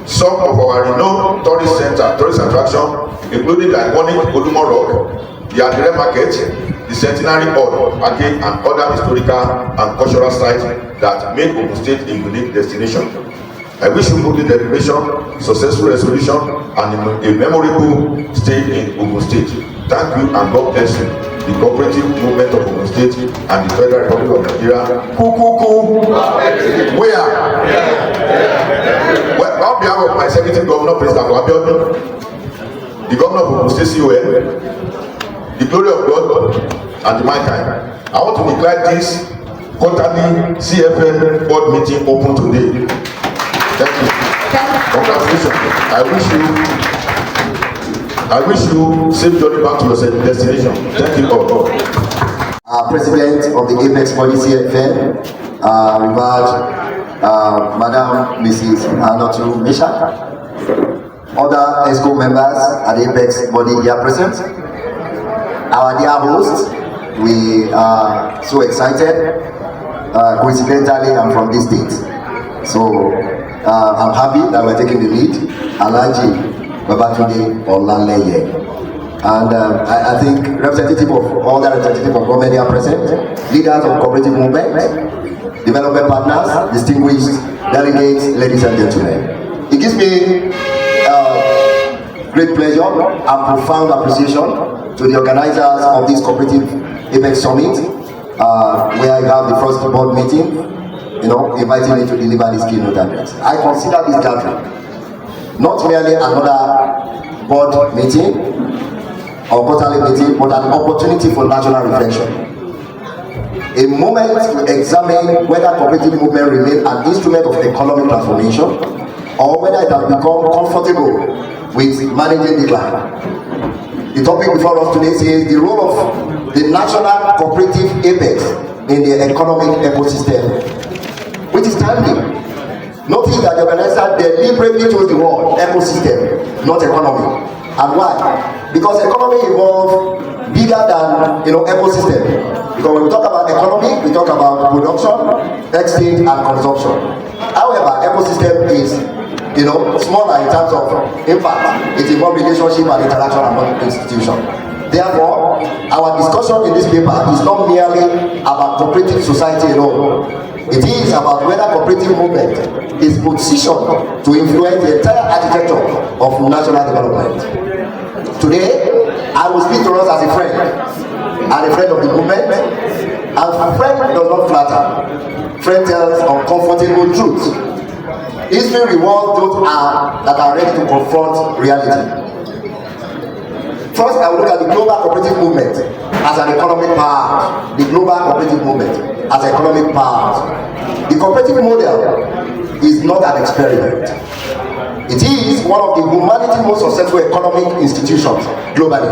some of our renowned tourist attractions, including the iconic Olumo Rock, the Adire Market, the Centenary Hall, again, and other historical and cultural sites that make Ogun State a unique destination. I wish you good celebration, successful resolution, and a memorable stay in Ogun State. Thank you and God bless you. The Cooperative Movement of Ogun State and the Federal Republic of Nigeria. Where? Well, on behalf of my Executive Governor, President Abeokuta, the Governor of Ogun State CON, the glory of God and the mankind, I want to declare this quarterly CFN board meeting open today. Thank you. Congratulations. I wish you safe journey back to your destination. Thank you all. President of the Apex Body CFN, Madam Mrs. Anatu Misha, other ESCO members at the Apex Body here present, our dear hosts, we are so excited. Coincidentally, I'm from this state, so I'm happy that we're taking the lead. Alaji Babatunde Olaleye. And I think representative of all the representative of government are present, leaders of cooperative movement, development partners, distinguished delegates, ladies and gentlemen. It gives me great pleasure and profound appreciation to the organizers of this Cooperative Apex Summit, where I have the first board meeting, inviting me to deliver this keynote address. I consider this gathering not merely another board meeting or quarterly meeting, but an opportunity for national reflection. A moment to examine whether cooperative movement remains an instrument of economic transformation or whether it has become comfortable with managing decline. The topic before us today says the role of the national cooperative apex in the economic ecosystem, which is timely. Notice that the organizer deliberately chose the word ecosystem, not economy. And why? Because economy involves bigger than ecosystem. Because when we talk about economy, we talk about production, exchange, and consumption. However, ecosystem is smaller in terms of impact. It involves relationship and interaction among institutions. Therefore, our discussion in this paper is not merely about cooperative society alone. It is about whether cooperative movement is positioned to influence the entire architecture of national development. Today, I will speak to us as a friend and a friend of the movement. And friend does not flatter. Friend tells uncomfortable truths. History rewards those that are ready to confront reality. First, I will look at the global cooperative movement as an economic power. The global cooperative movement as an economic power. The cooperative model is not an experiment. It is one of the humanity's most successful economic institutions globally.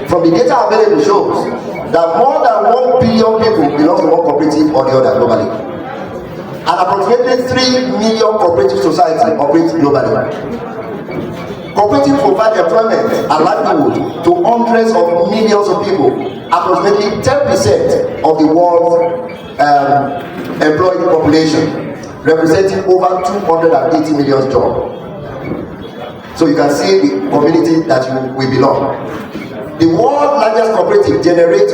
From the data available shows that more than 1 billion people belong to one cooperative or the other globally. And approximately 3 million cooperative societies operate globally. Cooperatives provide employment and livelihood to hundreds of millions of people, approximately 10% of the world's employed population, representing over 280 million jobs. So you can see the community that we belong. The world's largest cooperative generates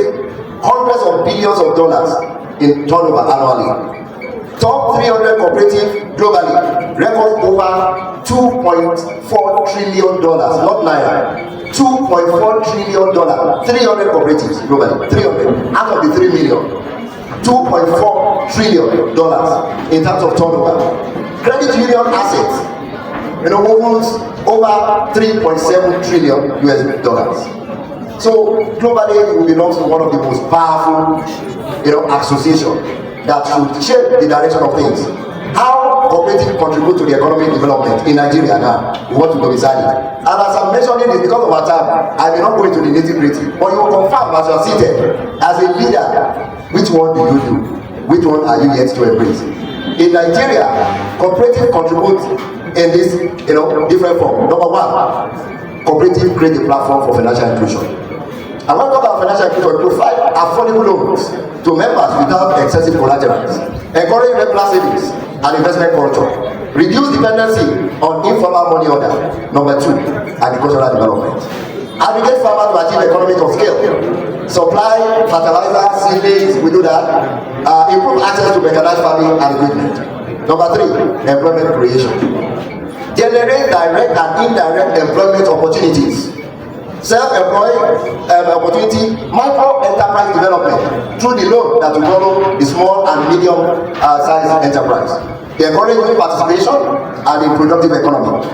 hundreds of billions of dollars in turnover annually. Top 300 cooperatives globally record over $2.4 trillion, not naira. $2.4 trillion. 300 cooperatives globally. 300 out of the 3 million. $2.4 trillion in terms of turnover. Credit union assets, owns over 3.7 trillion US dollars. So globally, we belong to one of the most powerful, associations that should shape the direction of things. How cooperatives contribute to the economic development in Nigeria now? We want to domicile it. And as I'm mentioning this because of our time, I may not go into the nitty-gritty, but you will confirm as you are seated as a leader, which one do you do? Which one are you yet to embrace? In Nigeria, cooperatives contribute in this different form. Number one, cooperatives create a platform for financial inclusion. I want to talk about financial inclusion, provide affordable loans to members without excessive collaterals, encourage regular savings and investment culture, reduce dependency on informal money order. Number two, agricultural development. Aggregate farmers to achieve economies of scale. Supply fertilizer, seedlings, we do that. Improve access to mechanized farming and equipment. Number three, employment creation. Generate direct and indirect employment opportunities. Self-employed opportunity, micro-enterprise development through the loan that will follow the small and medium-sized enterprise. They encourage youth participation and in productive economy.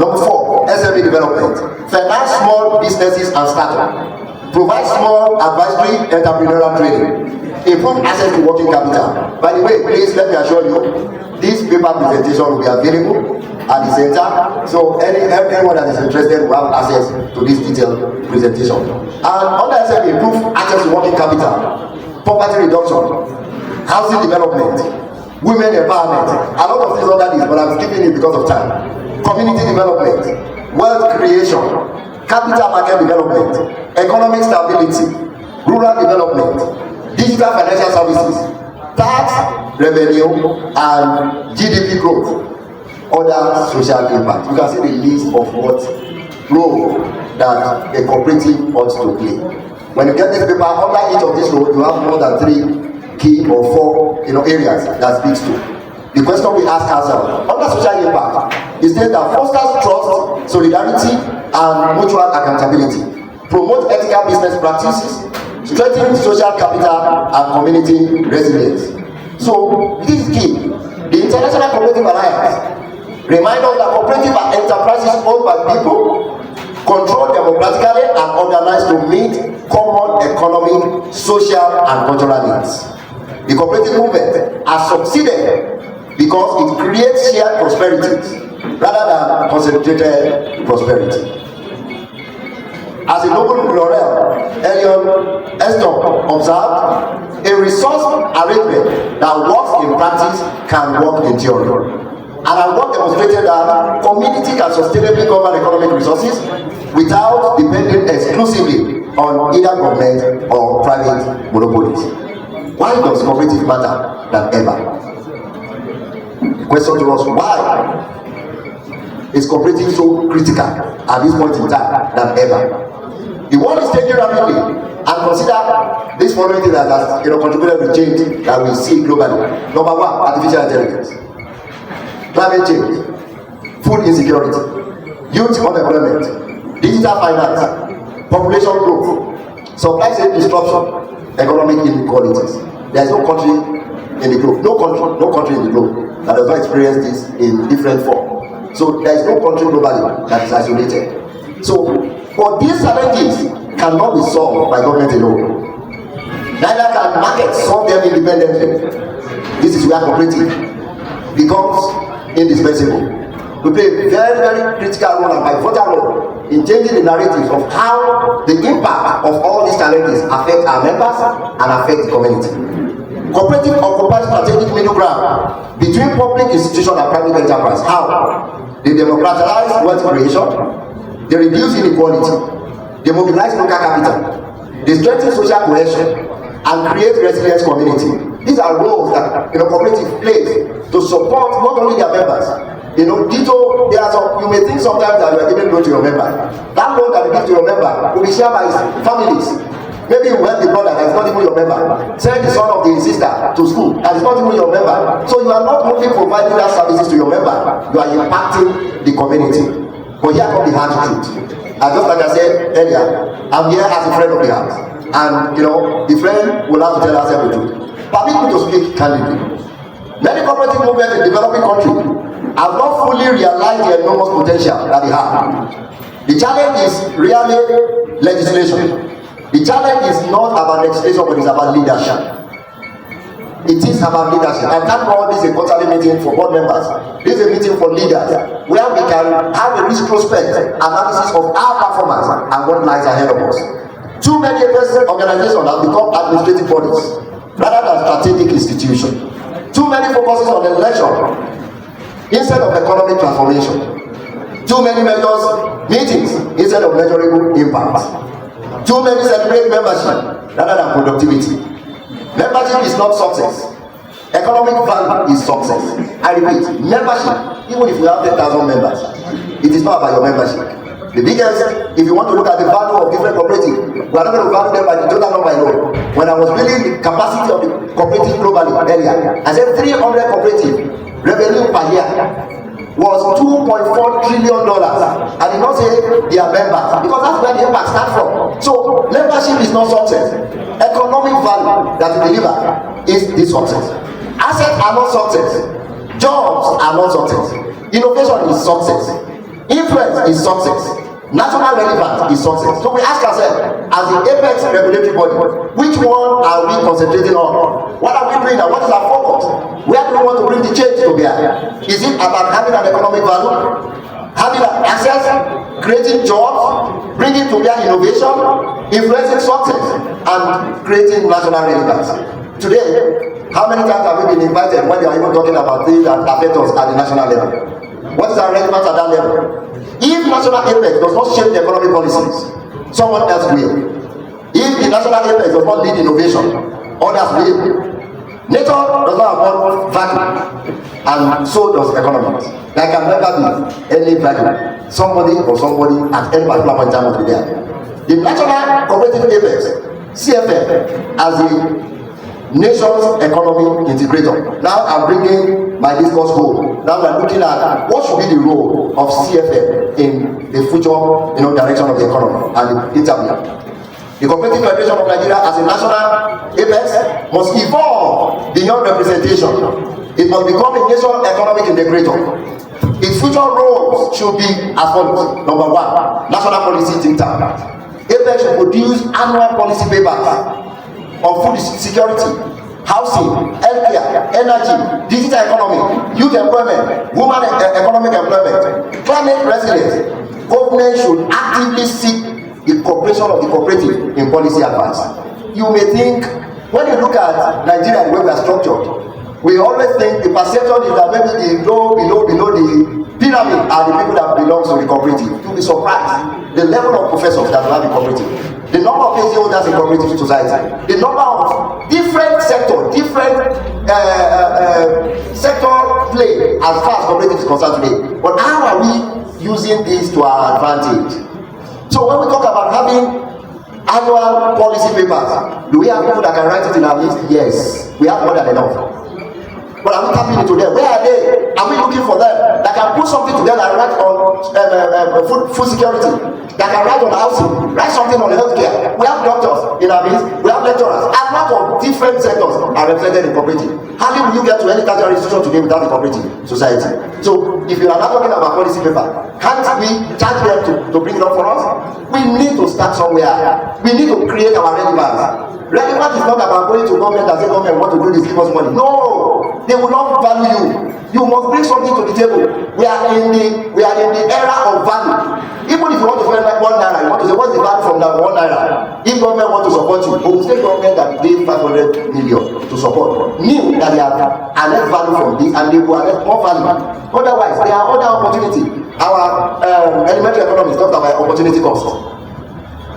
Number four, SME development. Finance small businesses and startups. Provide small advisory entrepreneurial training. Improve access to working capital. By the way, please let me assure you, this paper presentation will be available at the center, so anyone that is interested will have access to this detailed presentation. And under SME, improve access to working capital, poverty reduction, housing development, women empowerment, a lot of things under this, but I'm skipping it because of time. Community development, wealth creation, capital market development, economic stability, rural development, digital financial services, tax revenue, and GDP growth. Other social impact. You can see the list of what role that a cooperative ought to play. When you get this paper, under each of these roles, you have more than 3 key or 4 areas that speaks to. The question we ask ourselves, under social impact, is that fosters trust, solidarity, and mutual accountability, promote ethical business practices, strengthen social capital and community resilience. So this is key. The International Cooperative Alliance remind us that cooperatives are enterprises owned by people controlled democratically and organized to meet common economic, social, and cultural needs. The cooperative movement has succeeded because it creates shared prosperity rather than concentrated prosperity. As a noble Laurel Elion Eston observed, a resource arrangement that works in practice can work in theory. And our work demonstrated that community can sustainably govern economic resources without depending exclusively on either government or private monopolies. Why does cooperative matter than ever? The question to us, why is cooperative so critical at this point in time than ever? The world is changing rapidly, and consider this following thing that has contributed to change that we see globally. Number one, artificial intelligence. Climate change, food insecurity, youth unemployment, digital finance, population growth, supply chain disruption, economic inequalities. There is no country in the globe, no country in the globe that does not experience this in different form. So there is no country globally that is isolated. So, but these challenges cannot be solved by government alone. Neither can markets solve them independently. This is where cooperative becomes indispensable. We play a very, very critical role and pivotal role in changing the narratives of how the impact of all these challenges affect our members and affect the community. Cooperative occupies strategic middle ground between public institutions and private enterprise. How? They democratize wealth creation, they reduce inequality, they mobilize local capital, they strengthen social cohesion, and create resilient community. These are roles that cooperative plays to support not only their members. Dito, there are some, you may think sometimes that you are giving loan to your member. That loan that you give to your member will be shared by his families. Maybe you help the brother that is not even your member. Send the son of the sister to school that is not even your member. So you are not only providing that services to your member, you are impacting the community. But here comes the hard truth. And just like I said earlier, I'm here as a friend of the house. And the friend will have to tell us everything. Permit me to speak candidly. Many cooperative movements in developing countries have not fully realized the enormous potential that they have. The challenge is really legislation. The challenge is not about legislation, but it's about leadership. It is about leadership. And thank God this is a quarterly meeting for board members. This is a meeting for leaders where we can have a retrospective analysis of our performance and what lies ahead of us. Too many organizations have become administrative bodies rather than strategic institutions. Too many focuses on election instead of economic transformation. Too many measures meetings instead of measurable impact. Too many celebrate membership rather than productivity. Membership is not success. Economic value is success. I repeat, membership, even if you have 10,000 members, it is not about your membership. The biggest, if you want to look at the value of different cooperatives, we are not going to value them by the total number alone. When I was building the capacity of the cooperative globally earlier, I said 300 cooperative revenue per year was $2.4 trillion. I did not say they are members because that's where the impact starts from. So membership is not success. Economic value that you deliver is this success. Assets are not success. Jobs are not success. Innovation is success. Influence is success. National relevance is success. So we ask ourselves, as the apex regulatory body, which one are we concentrating on? What are we doing and what is our focus? Where do we want to bring the change to bear? Is it about having an economic value, having an access, creating jobs, bringing to bear innovation, influencing success, and creating national relevance? Today, how many times have we been invited when they are even talking about things that affect us at the national level? What is our relevance at that level? If national apex does not shape the economic policies, someone else will. If the national apex does not lead innovation, others will. Nature does not have value, and so does economics. There can never be any value. Somebody at any particular point in time will be there. The national cooperative apex, CFN, as the nation's economic integrator. Now I'm bringing my discourse home. Now we're looking at what should be the role of CFN in the future direction of the economy and the interview. The Cooperative Federation of Nigeria as a national apex must evolve beyond representation. It must become a national economic integrator. Its future roles should be as follows. Number one, national policy think tank. APEC should produce annual policy papers on food security, housing, healthcare, energy, digital economy, youth employment, women economic employment, climate resilience. Government should actively seek the cooperation of the cooperative in policy advice. You may think, when you look at Nigeria and where we are structured, we always think the perception is that maybe the below the pyramid are the people that belong to the cooperative. You'll be surprised the level of professors that have the cooperative, the number of stakeholders in cooperative society, the number of different sector play as far as cooperative is concerned today. But how are we using this to our advantage? So when we talk about having annual policy papers, do we have people that can write it in our list? Yes, we have more than enough. But are we tapping into them? Where are they? Are we looking for them that can put something together and write on food security, that can write on housing, write something on healthcare? We have doctors in our midst, we have lecturers. A lot of different sectors are represented in cooperative. Hardly will you get to any tertiary institution today without a cooperative society. So if you are not talking about policy paper, can't we charge them to bring it up for us? We need to start somewhere. We need to create our relevance. Relevance is not about going to government and say, government want to do this, give us money. No, they will not value you. You must bring something to the table. We are in the era of value. Even if you want to spend like £1, you want to say, what's the value from that £1? If government want to support you, Ogun State Government that gave 500 million to support knew that they have another value from this, and they will have more value. Otherwise, there are other opportunities. Our elementary economics talked about opportunity cost.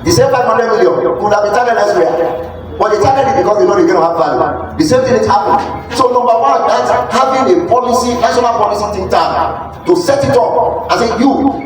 The same 500 million could have been targeted elsewhere. But they target it because they know they're going to have value. The same thing is happening. So number one, that's having a policy, national policy think tank to set it up and say,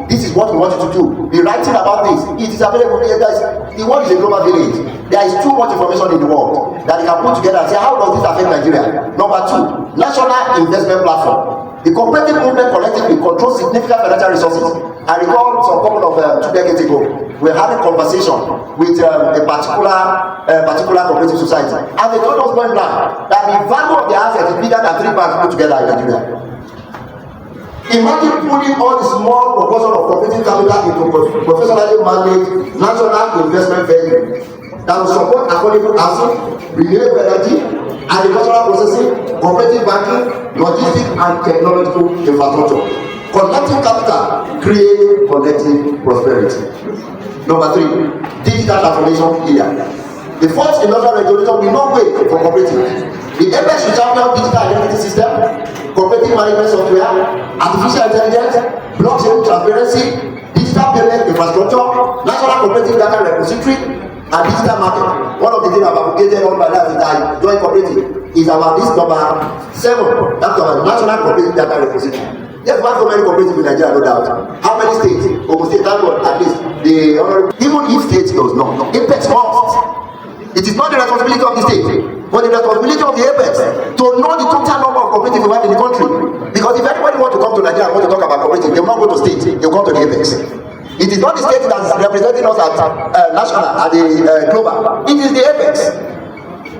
this is what we want you to do. Be writing about this. It is available here, guys. The world is a global village. There is too much information in the world that they can put together and say, how does this affect Nigeria? Number two, national investment platform. The Cooperative Movement collectively controls significant financial resources. I recall some couple of 2 decades ago, we were having conversation with a particular cooperative society, and they told us point blank that the value of the asset is bigger than 3 banks put together in Nigeria. Imagine putting all the small proportion of cooperative capital into professionally managed national investment venue that will support affordable housing, renewable energy, agricultural processing, cooperative banking, logistics, and technological infrastructure. Collective capital creates collective prosperity. Number 3, digital transformation area. The first industrial regulator will not wait for cooperatives. The APEC should champion digital identity system, cooperative management software, artificial intelligence, blockchain transparency, digital payment infrastructure, national cooperative data repository, and digital market. One of the things I've advocated on my life is that I join cooperative is about this number 7. That's our national cooperative data repository. Yes, one so many cooperatives in Nigeria, no doubt. How many states? Ogun State, thank God, at least. The Honourable, even if states does not, APEX must. It is not the responsibility of the state, but the responsibility of the APEX to know the total number of cooperatives we have in the country. Because if anybody want to come to Nigeria and want to talk about cooperatives, they will not go to state, they will come to the APEX. It is not the state that is representing us at national, at the global. It is the APEX.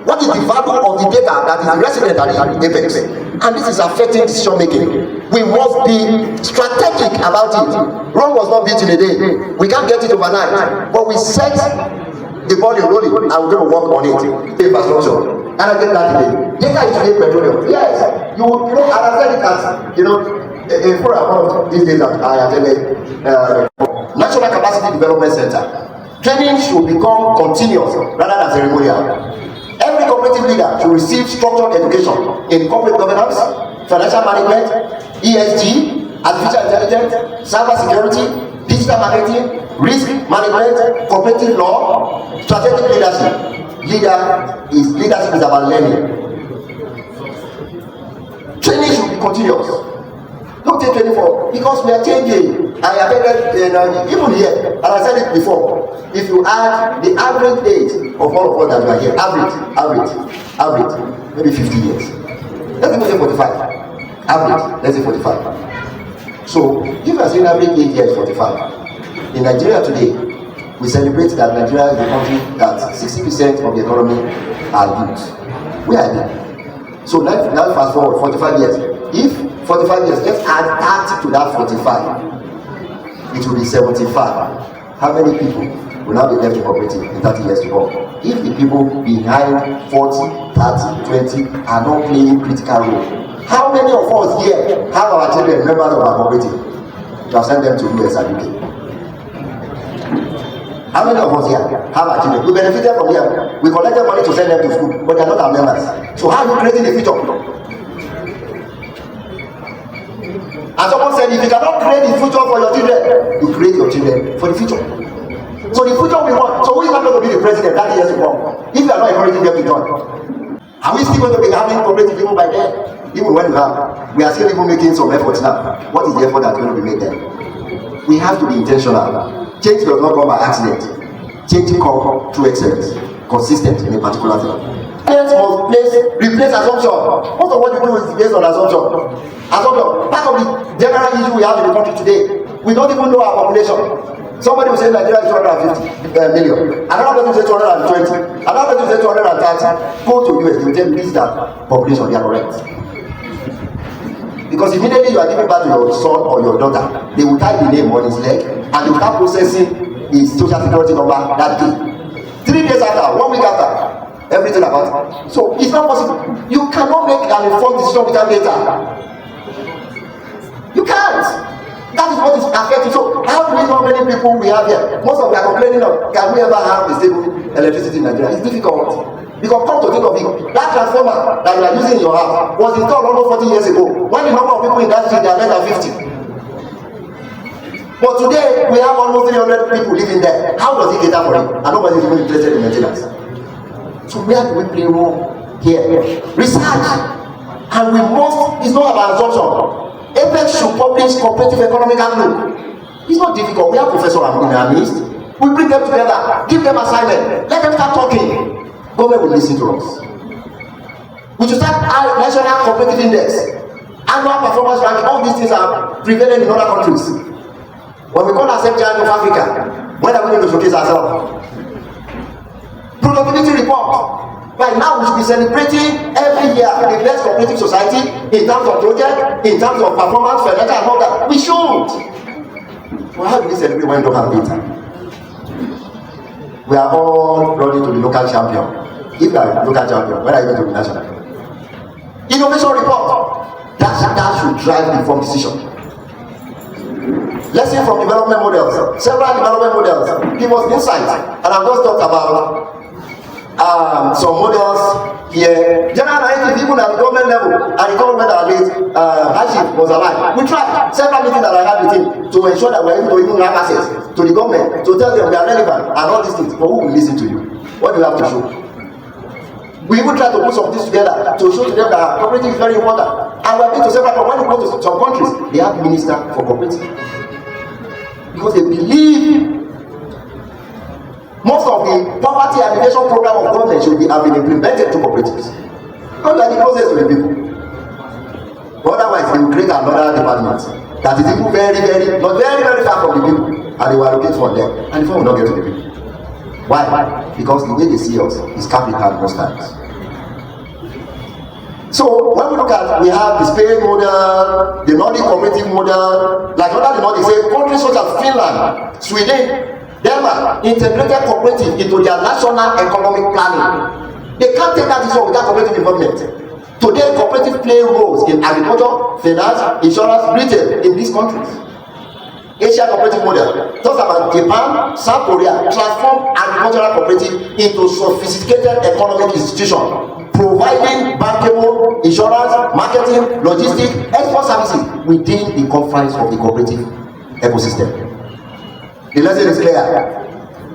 What is the value of the data that is resident at the APEX? And this is affecting decision making. We must be strategic about it. Rome was not built in a day. We can't get it overnight. But we set the ball rolling and we're going to work on it. Infrastructure. And I get that today. Data is today petroleum. Yes. You know, and I said it as, in one of these days that I attended National Capacity Development Center. Training should become continuous rather than ceremonial. Every cooperative leader should receive structured education in corporate governance, financial management, ESG, artificial intelligence, cyber security, digital marketing, risk management, cooperative law, strategic leadership. Leadership is about learning. Training should be continuous. Don't take training for, because we are changing. I attended even here, and I said it before. If you add the average age of all of us that we are here, average, maybe 50 years. Let's even say 45. Average, let's say 45. So, if you are saying average age here is 45, in Nigeria today, we celebrate that Nigeria is the country that 60% of the economy are youth. We are there. So now fast forward 45 years. If 45 45 years. Let's add 30 to that 45. It will be 75. How many people will now be left in cooperative in 30 years to come? If the people behind 40, 30, 20 are not playing critical role, how many of us here have our children members of our cooperative to have sent them to US and UK? How many of us here have our children? We benefited from here. We collected money to send them to school, but they are not our members. So how are you creating the future? And someone said, if you cannot create the future for your children, you create your children for the future. So the future we want. So who is not going to be the president 30 years to come? If you are not encouraging them to join, are we still going to be having cooperative even by then? Even when we are still even making some efforts now. What is the effort that's going to be made then? We have to be intentional. Change does not come by accident. Change comes through excellence, consistent in a particular thing. Parents must replace assumption. Most of what you do is based on assumption. Assumption. Part of the general issue we have in the country today, we don't even know our population. Somebody will say Nigeria is 250 million. Another person will say 220. Another person will say 230. Go to US, they will tell you this is the population, they are correct. Because immediately you are giving birth to your son or your daughter, they will tie the name on his leg and they will start processing his social security number that day. 3 days after, 1 week after, everything about it. So it's not possible. You cannot make an informed decision without data. You can't. That is what is affecting. So how do we know how many people we have here? Most of them are complaining of, can we ever have a stable electricity in Nigeria? It's difficult. Because come to think of it, that transformer that you are using in your house was installed almost 40 years ago. When the number of people in that street, they are less than 50. But today, we have almost 300 people living there. How does he cater for it? And nobody is even interested in maintenance. So where do we play a role here? Research. And we must, it's not about assumption. Apex should publish cooperative economic outlook. It's not difficult. We have professors in our midst. We bring them together, give them assignment, let them start talking. Government will listen to us. We should start our national cooperative index, annual performance ranking. All these things are prevalent in other countries. When we call ourselves giant of Africa, when are we going to showcase ourselves? Productivity report. By now we should be celebrating every year the best cooperative society in terms of project, in terms of performance, financial and all that. We should. Well, how do we celebrate when we don't have data? We are all running to the local champion. If you are a local champion, when are you going to be national? Innovation report. That should drive informed decision. Lesson from development models. Several development models give us insight. And I've just talked about some models here. General narrative, even at the government level, and the government at least, Hashif was alive. We tried several meetings that I had with him to ensure that we're able to even have access to the government, to tell them we are relevant and all these things. But who will listen to you? What do you have to show? We even try to put some things together to show to them that cooperative is very important. And we have been to several, when we go to some countries, they have minister for cooperative. Because they believe most of the poverty alleviation program of government should have been implemented to cooperatives. Not like the process to the people. But otherwise, they will create another department that is even very far from the people, and they will allocate for them, and the phone will not get to the people. Why? Because the way they see us is cap in hand most times. So when we look at, we have the Spain model, the Nordic cooperative model, like other the Nordic, say countries such as Finland, Sweden, Denmark integrated cooperative into their national economic planning. They can't take that issue without cooperative involvement. Today, cooperative play roles in agriculture, finance, insurance, retail in these countries. Asia cooperative model talks about Japan, South Korea transform agricultural cooperative into sophisticated economic institution, providing bankable, insurance, marketing, logistics, export services within the confines of the cooperative ecosystem. The lesson is clear.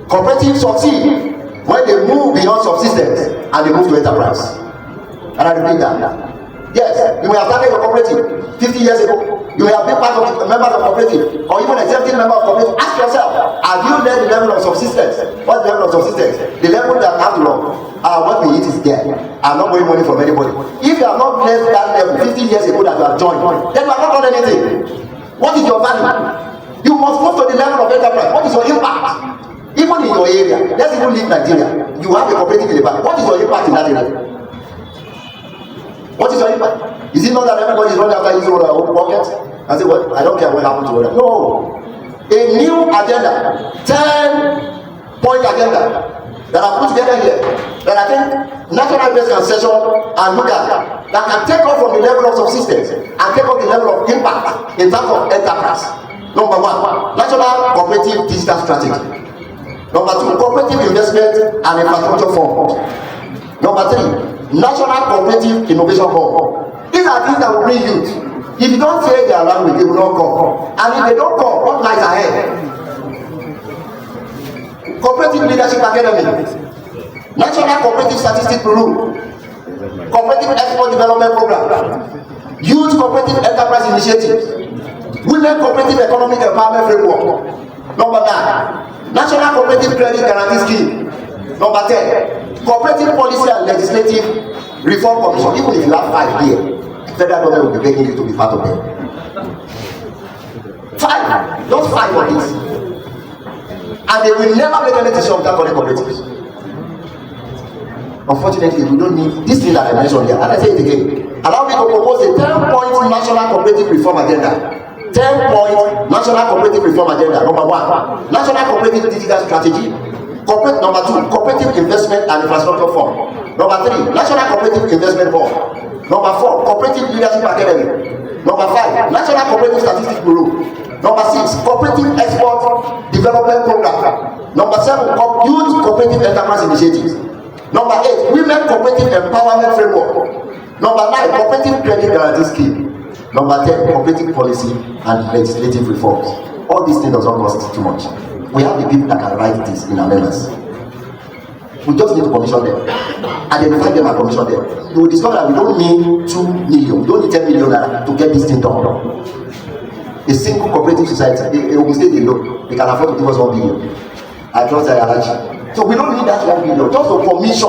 Cooperatives succeed when they move beyond subsistence and they move to enterprise. And I repeat that. Yes, you may have started your cooperative 50 years ago. You may have been part of the members of cooperative or even executive member of cooperative. Ask yourself, have you led the level of subsistence? What's the level of subsistence? The level that after all, what we eat is there. I'm not borrowing money from anybody. If you have not led that level 50 years ago that you have joined, then you have not done anything. What is your value? You must move to the level of enterprise. What is your impact? Even in your area, let's even leave Nigeria. You have a cooperative in the back. What is your impact in that area? What is your impact? Is it not that everybody is running after his own pocket? I say, well, I don't care what happened to others. No. A new agenda, 10-point agenda that I put together here, that I think national base can session and look at, that can take off from the level of subsistence and take off the level of impact in terms of enterprise. Number one, national cooperative digital strategy. Number two, cooperative investment and infrastructure fund. Number three, national cooperative innovation fund. These are things that will bring youth. If you don't say their language, they will not come. And if they don't come, what lies ahead? Cooperative Leadership Academy, National Cooperative Statistics Bureau, Cooperative Export Development Program, Youth Cooperative Enterprise Initiative, Women Cooperative Economic Empowerment Framework. Number 9, National Cooperative Credit Guarantee Scheme. Number 10, Cooperative Policy and Legislative Reform Commission. Even if you have 5 here, federal government will be begging you to be part of them. 5, just 5 of these. And they will never make any decision without calling cooperatives. Unfortunately, we don't need this thing that I mentioned here. And I say it again. Allow me to propose a 10-point national cooperative reform agenda. 10-point national cooperative reform agenda. Number 1, national cooperative digital strategy. Number 2, cooperative investment and infrastructure fund. Number 3, national cooperative investment fund. Number 4, cooperative leadership academy. Number 5, national cooperative statistics bureau. Number 6, cooperative export development program. Number 7, youth cooperative enterprise initiatives. Number 8, women cooperative empowerment framework. Number 9, cooperative credit guarantee scheme. Number 10, cooperative policy and legislative reforms. All these things does not cost too much. We have the people that can write this in our members. We just need to commission them, identify them and commission them. You will discover that we don't need 2 million, we don't need 10 million to get this thing done. A single cooperative society, they will stay alone, they can afford to give us 1 billion. I trust that allergy. So we don't need that 1 billion, just to commission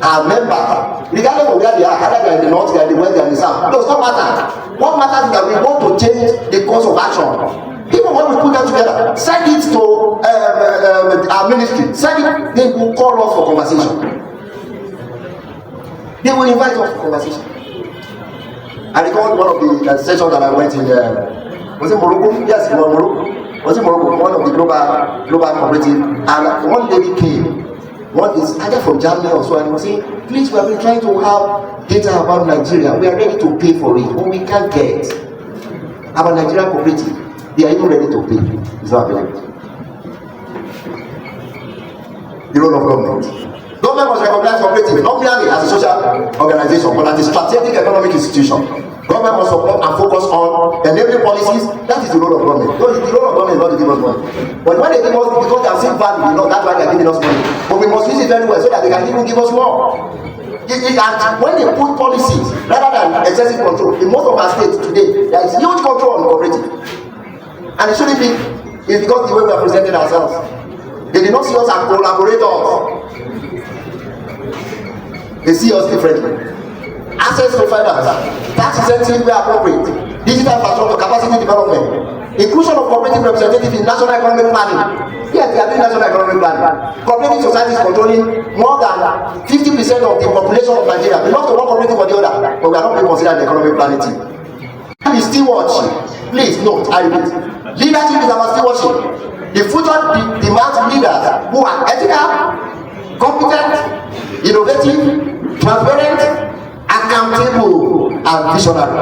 our members, regardless of where they are, either they are in the north, they are in the west, they are in the south. It does not matter. What matters is that we want to change the course of action. Even when we put them together, send it to our ministry, send it, they will call us for conversation. They will invite us for conversation. I recall one of the sessions that I went in, was it Morocco? Yes, it was Morocco. Was it Morocco? One of the global cooperative, and one lady came. One is either from Germany or so, and was saying, please, we have been trying to have data about Nigeria. We are ready to pay for it, but we can't get our Nigerian cooperative. They are even ready to pay. It's not available. The role of government. Government must recognize cooperative not merely as a social organization, but as a strategic economic institution. Government must support and focus on enabling policies. That is the role of government. The role of government is not to give us money. But when they give us, because they have seen value, you know, that's why they are giving us money. But we must use it very well so that they can even give us more. And when they put policies rather than excessive control, in most of our states today, there is huge control on cooperative. And it shouldn't be. It's because the way we are presenting ourselves. They did not see us as collaborators. They see us differently. Access to finance, tax incentives where appropriate, digital infrastructure, capacity development, inclusion of cooperative representatives in national economic planning. Yes, they are doing national economic planning. Cooperative society is controlling more than 50% of the population of Nigeria. We belong to one cooperative or the other, but we are not being considered the economic planning team. And it's stewardship. Please note, I repeat. Leadership is about stewardship. The future demands leaders who are ethical, competent, innovative, transparent, accountable, and visionary.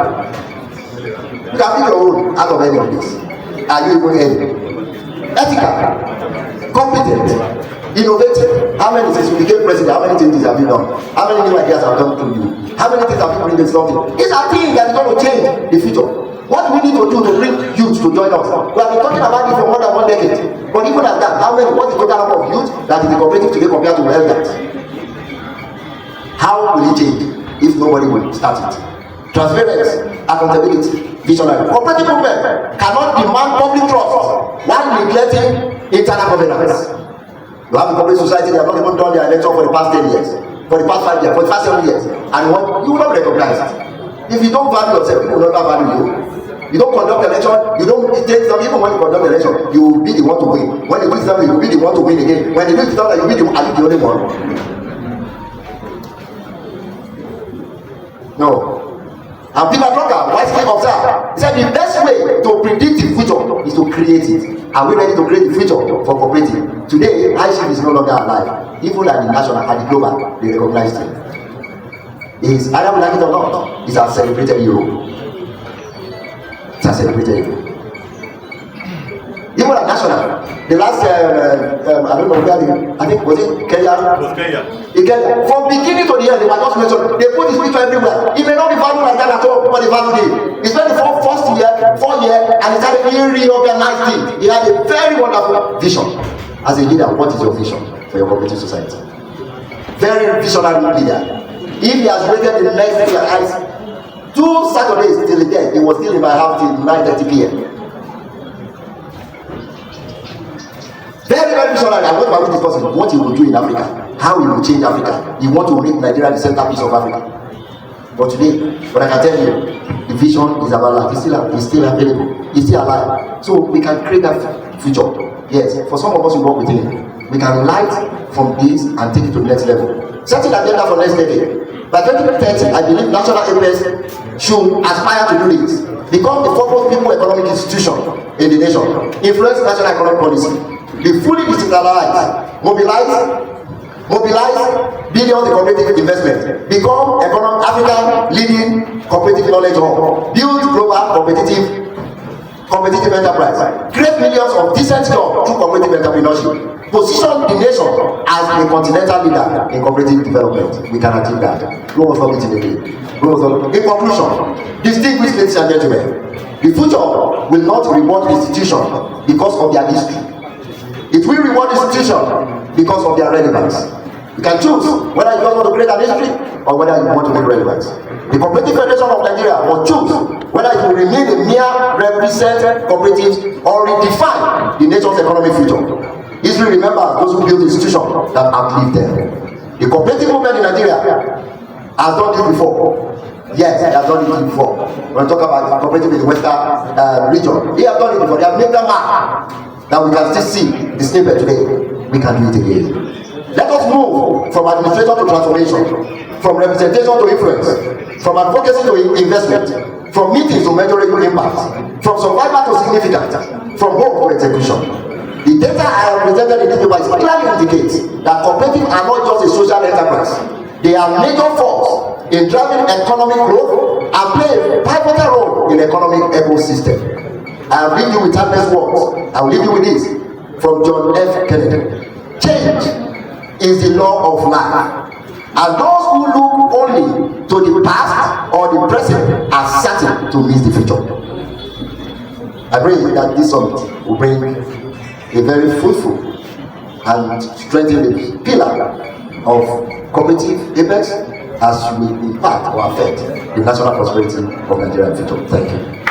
You can pick your own out of any of this. Are you even any? Ethical, competent, innovative. How many since you became president? How many changes have you done? How many new ideas have come to you? How many things have you bring in something? These are things that are going to change the future. What do we need to do to bring youth to join us? We have been talking about it for more than 1 decade. But even at that, how many? What is the total number of youth that is the cooperative today compared to elders? How will it change if nobody will start it? Transparency, accountability, visionary. Cooperative movement cannot demand public trust while neglecting internal governance. You have a cooperative society, they have not even done their election for the past 10 years, for the past 5 years, for the past 7 years, and what you will not recognize it. If you don't value yourself, people will not value you. You don't conduct election, you don't take them. Even when you conduct election, you will be the one to win. When you win them, you will be the one to win again. When you win them, you will be the one. Are you the only one? No. And Peter Drucker wisely observed, he said the best way to predict the future is to create it. Are we ready to create the future for cooperative? Today, hardship is no longer alive. Even at the national, at the global, they recognize it. Is either we like it or not, it's a celebrated hero. It's a celebrated hero. Even at national, the last, I don't know where I think, was it Kenya? It was Kenya. In Kenya. From beginning to the end, they were just mentioned. They put his picture everywhere. It may not be valued like that at all, but they valued it. He spent the first year, 4 years, and he started really reorganized it. He had a very wonderful vision. As a leader, what is your vision for your cooperative society? Very visionary leader. If he has waited the next 3 years, 2 Saturdays till the day, he was still in my house till 9:30 p.m. Very, very visionary. I'm going to discuss what he will do in Africa, how he will change Africa. He wants to make Nigeria the centerpiece of Africa. But today, what I can tell you, the vision is about life. It's still available. It's still alive. So we can create that future. Yes, for some of us who work with him, we can light from this and take it to the next level. Set an agenda for next decade. By 2030, I believe national APS should aspire to do this. Become the foremost people economic institution in the nation. Influence national economic policy. Be fully decentralized, mobilize billions in cooperative investment, become African leading cooperative knowledge hub, build global competitive enterprise, create millions of decent jobs through cooperative entrepreneurship, position the nation as a continental leader in cooperative development. We can achieve that. Go on it again. In conclusion, distinguished ladies and gentlemen, the future will not reward institutions because of their history. It will reward institutions because of their relevance. You can choose whether you just want to create an history or whether you want to make relevance. The Cooperative Federation of Nigeria must choose whether it will remain a mere represent cooperatives or redefine the nation's economic future. History remembers those who built institutions that outlived them. The Cooperative Movement in Nigeria has done this before. Yes, they have done it before. When we talk about cooperative in the Western region, they have done it before. They have made them mark. Now we can still see the snippet today. We can do it again. Let us move from administration to transformation, from representation to influence, from advocacy to investment, from meetings to measurable impact, from survival to significance, from hope to execution. The data I have presented in this paper clearly indicates that cooperatives are not just a social enterprise. They are major force in driving economic growth and play a pivotal role in the economic ecosystem. I will leave you with timeless words. I will leave you with this from John F. Kennedy. Change is the law of life. And those who look only to the past or the present are certain to miss the future. I pray that this summit will bring a very fruitful and strengthening pillar of cooperative apex as we impact or affect the national prosperity of Nigeria future. Thank you.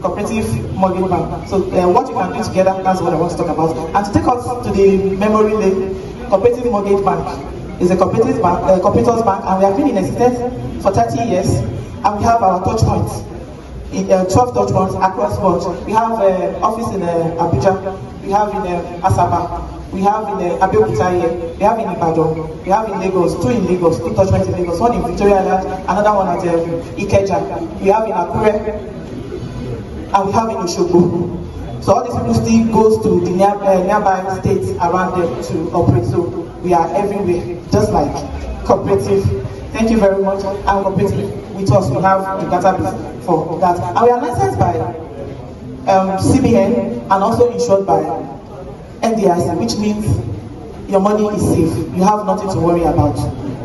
Cooperative Mortgage Bank. So what you can do together, that's what I want to talk about. And to take us to the memory lane, Cooperative Mortgage Bank is a cooperative bank, cooperative bank, and we have been in existence for 30 years. And we have our touch points, 12 touch points across board. We have an office in Abuja, we have in Asaba, we have in Abeokuta here, we have in Ibadan, we have in Lagos, 2 in Lagos, 2 touch points in Lagos, 1 in Victoria Island, another one at Ikeja, we have in Akure, and we have in Osogbo. So all these people still goes to the nearby states around them to operate. So we are everywhere, just like cooperative. Thank you very much. And cooperative with us, we have the database for that. And we are licensed by CBN and also insured by NDIC, which means your money is safe. You have nothing to worry about.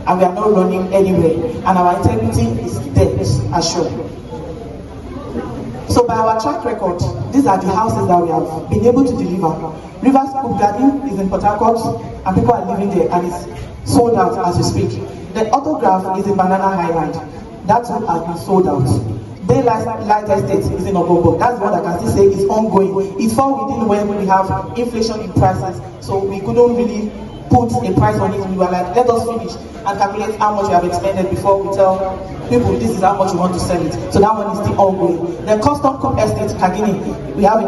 And we are not running anywhere. And our integrity is there, assured. So by our track record, these are the houses that we have been able to deliver. Rivers Hope Garden is in Port Harcourt, and people are living there, and it's sold out as we speak. The Autograph is in Banana Island. That one has been sold out. Daylight Estate is in Ogun. That's the one that I can still say is ongoing. It's fall within when we have inflation in prices, so we couldn't really put a price on it. We were like, let us finish and calculate how much we have expended before we tell people this is how much we want to sell it. So that one is still ongoing. The Custom Estate Kagini, we have in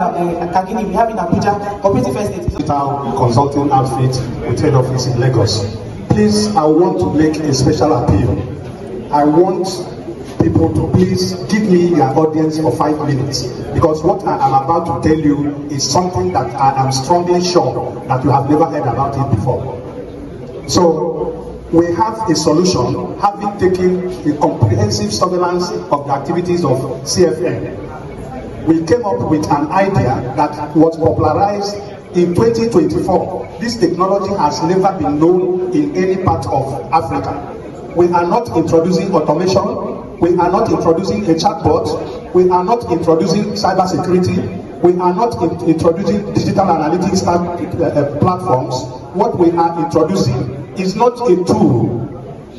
Kagini, we have in Abuja, Cooperative Estate. Consulting outfit with head office in Lagos. Please, I want to make a special appeal. I want people to please give me their audience for 5 minutes, because what I am about to tell you is something that I am strongly sure that you have never heard about it before. So we have a solution, having taken a comprehensive surveillance of the activities of CFN. We came up with an idea that was popularized in 2024. This technology has never been known in any part of Africa. We are not introducing automation, we are not introducing a chatbot, we are not introducing cybersecurity, we are not introducing digital analytics platforms. What we are introducing is not a tool,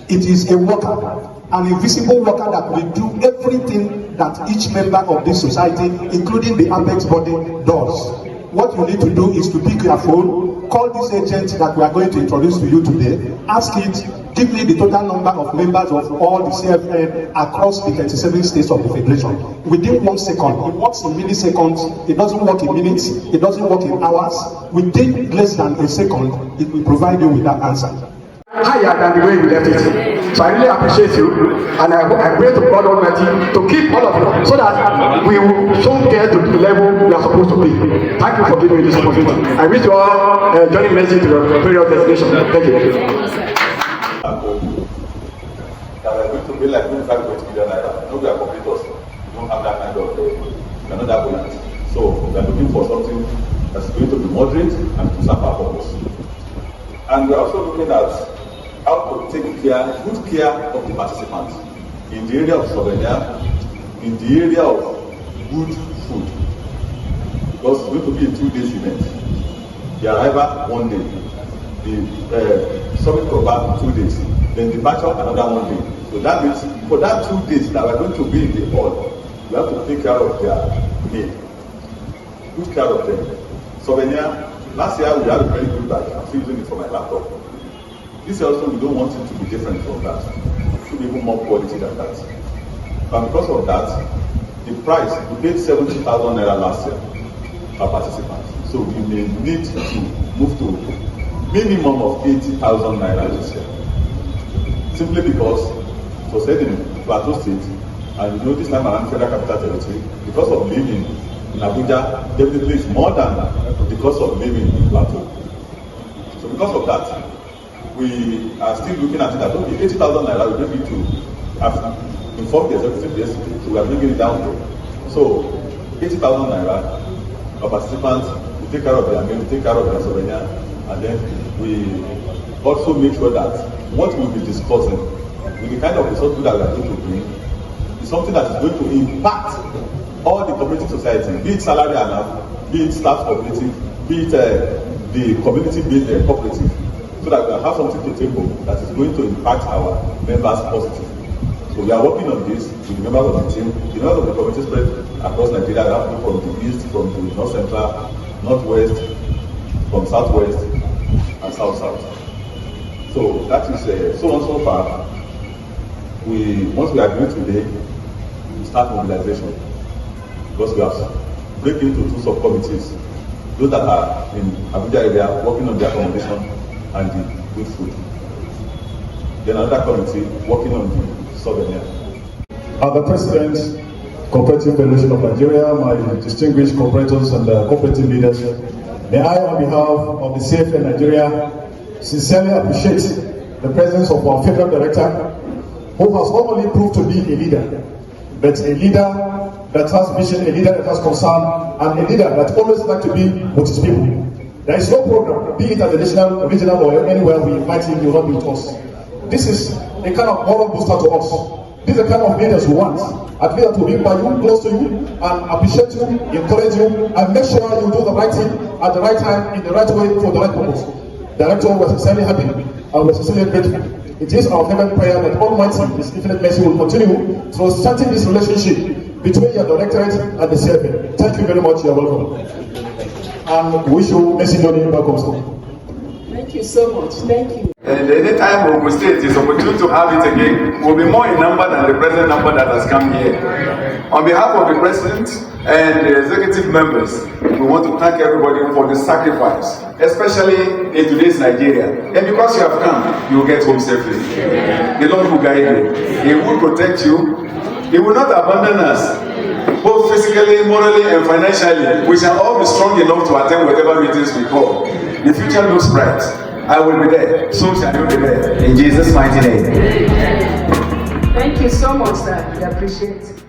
it is a worker, an invisible worker that will do everything that each member of this society, including the apex body, does. What you need to do is to pick your phone, call this agent that we are going to introduce to you today, ask it, give me the total number of members of all the CFN across the 37 states of the Federation. Within 1 second, it works in milliseconds, it doesn't work in minutes, it doesn't work in hours. Within less than a second, it will provide you with that answer. Higher than the way you left it. So I really appreciate you, and I pray to God Almighty to keep all of you so that we will soon get to the level we are supposed to be. Thank you for giving me this opportunity. I wish you all joining mercy to your various destination. Thank you. That we are going to be like 25 million naira. No, we are competitors. We don't have that kind of, we are not that buoyant. So we are looking for something that's going to be moderate and to serve our purpose. And we are also looking at how to take good care of the participants in the area of souvenir, in the area of good food. Because it's going to be a 2-day event. The arrival 1 day, the summit program 2 days, then the bachelor another 1 day. So that means for that 2 days that we are going to be in the hall, we have to take care of their meal. Good care of them. Souvenir, last year we had a very good bag. I'm still using it for my laptop. This year also we don't want it to be different from that. It should be even more quality than that. And because of that, the price, we paid 70,000 naira last year per participant. So we may need to move to minimum of 80,000 naira this year. Simply because it was said in Plateau State, and you know this time around Federal Capital Territory, because of living in Abuja, definitely it's more than the cost of living in Plateau. So because of that, we are still looking at it that okay, 80,000 naira we don't need to have informed the executive yesterday, so we are bringing it down to. So 80,000 naira, our participants, we take care of their meal, we take care of their souvenir, and then we also make sure that what we will be discussing with the kind of resources that we are going to bring is something that is going to impact all the cooperative society, be it salary and be it staff cooperative, be it the community-based cooperative, so that we have something to table that is going to impact our members positively. So we are working on this with the members of the team. The members of the community spread across Nigeria. We have people from the east, from the north central, northwest, from southwest, and south-south. So that is so on so far. Once we agree today, we start mobilization. Because we have break into 2 subcommittees. Those that are in Abuja area working on the accommodation and the good food. Then another committee working on the souvenir. I'm the President, Cooperative Federation of Nigeria, my distinguished cooperators and cooperative leaders. May I, on behalf of the CFN Nigeria, sincerely appreciate the presence of our federal director, who has not only proved to be a leader, but a leader that has vision, a leader that has concern, and a leader that always like to be with his people. There is no program, be it at the national, regional, or anywhere we invite him, he will not be with us. This is a kind of moral booster to us. This is the kind of leaders we want. A leader to be by you, close to you, and appreciate you, encourage you, and make sure you do the right thing at the right time, in the right way, for the right purpose. Director was sincerely happy and was sincerely grateful. It is our fervent prayer that Almighty, His infinite mercy, will continue to strengthen this relationship between your directorate and the CFN. Thank you very much. You're welcome. And we wish you mercy back home. Thank you so much. Thank you. And anytime Ogun State is opportune to have it again, will be more in number than the present number that has come here. On behalf of the President and the executive members, we want to thank everybody for the sacrifice, especially in today's Nigeria. And because you have come, you will get home safely. The Lord will guide you. He will protect you. He will not abandon us, both physically, morally, and financially. We shall all be strong enough to attend whatever meetings we call. The future looks bright. I will be there. So shall you be there. In Jesus' mighty name. Thank you so much, sir. We appreciate it.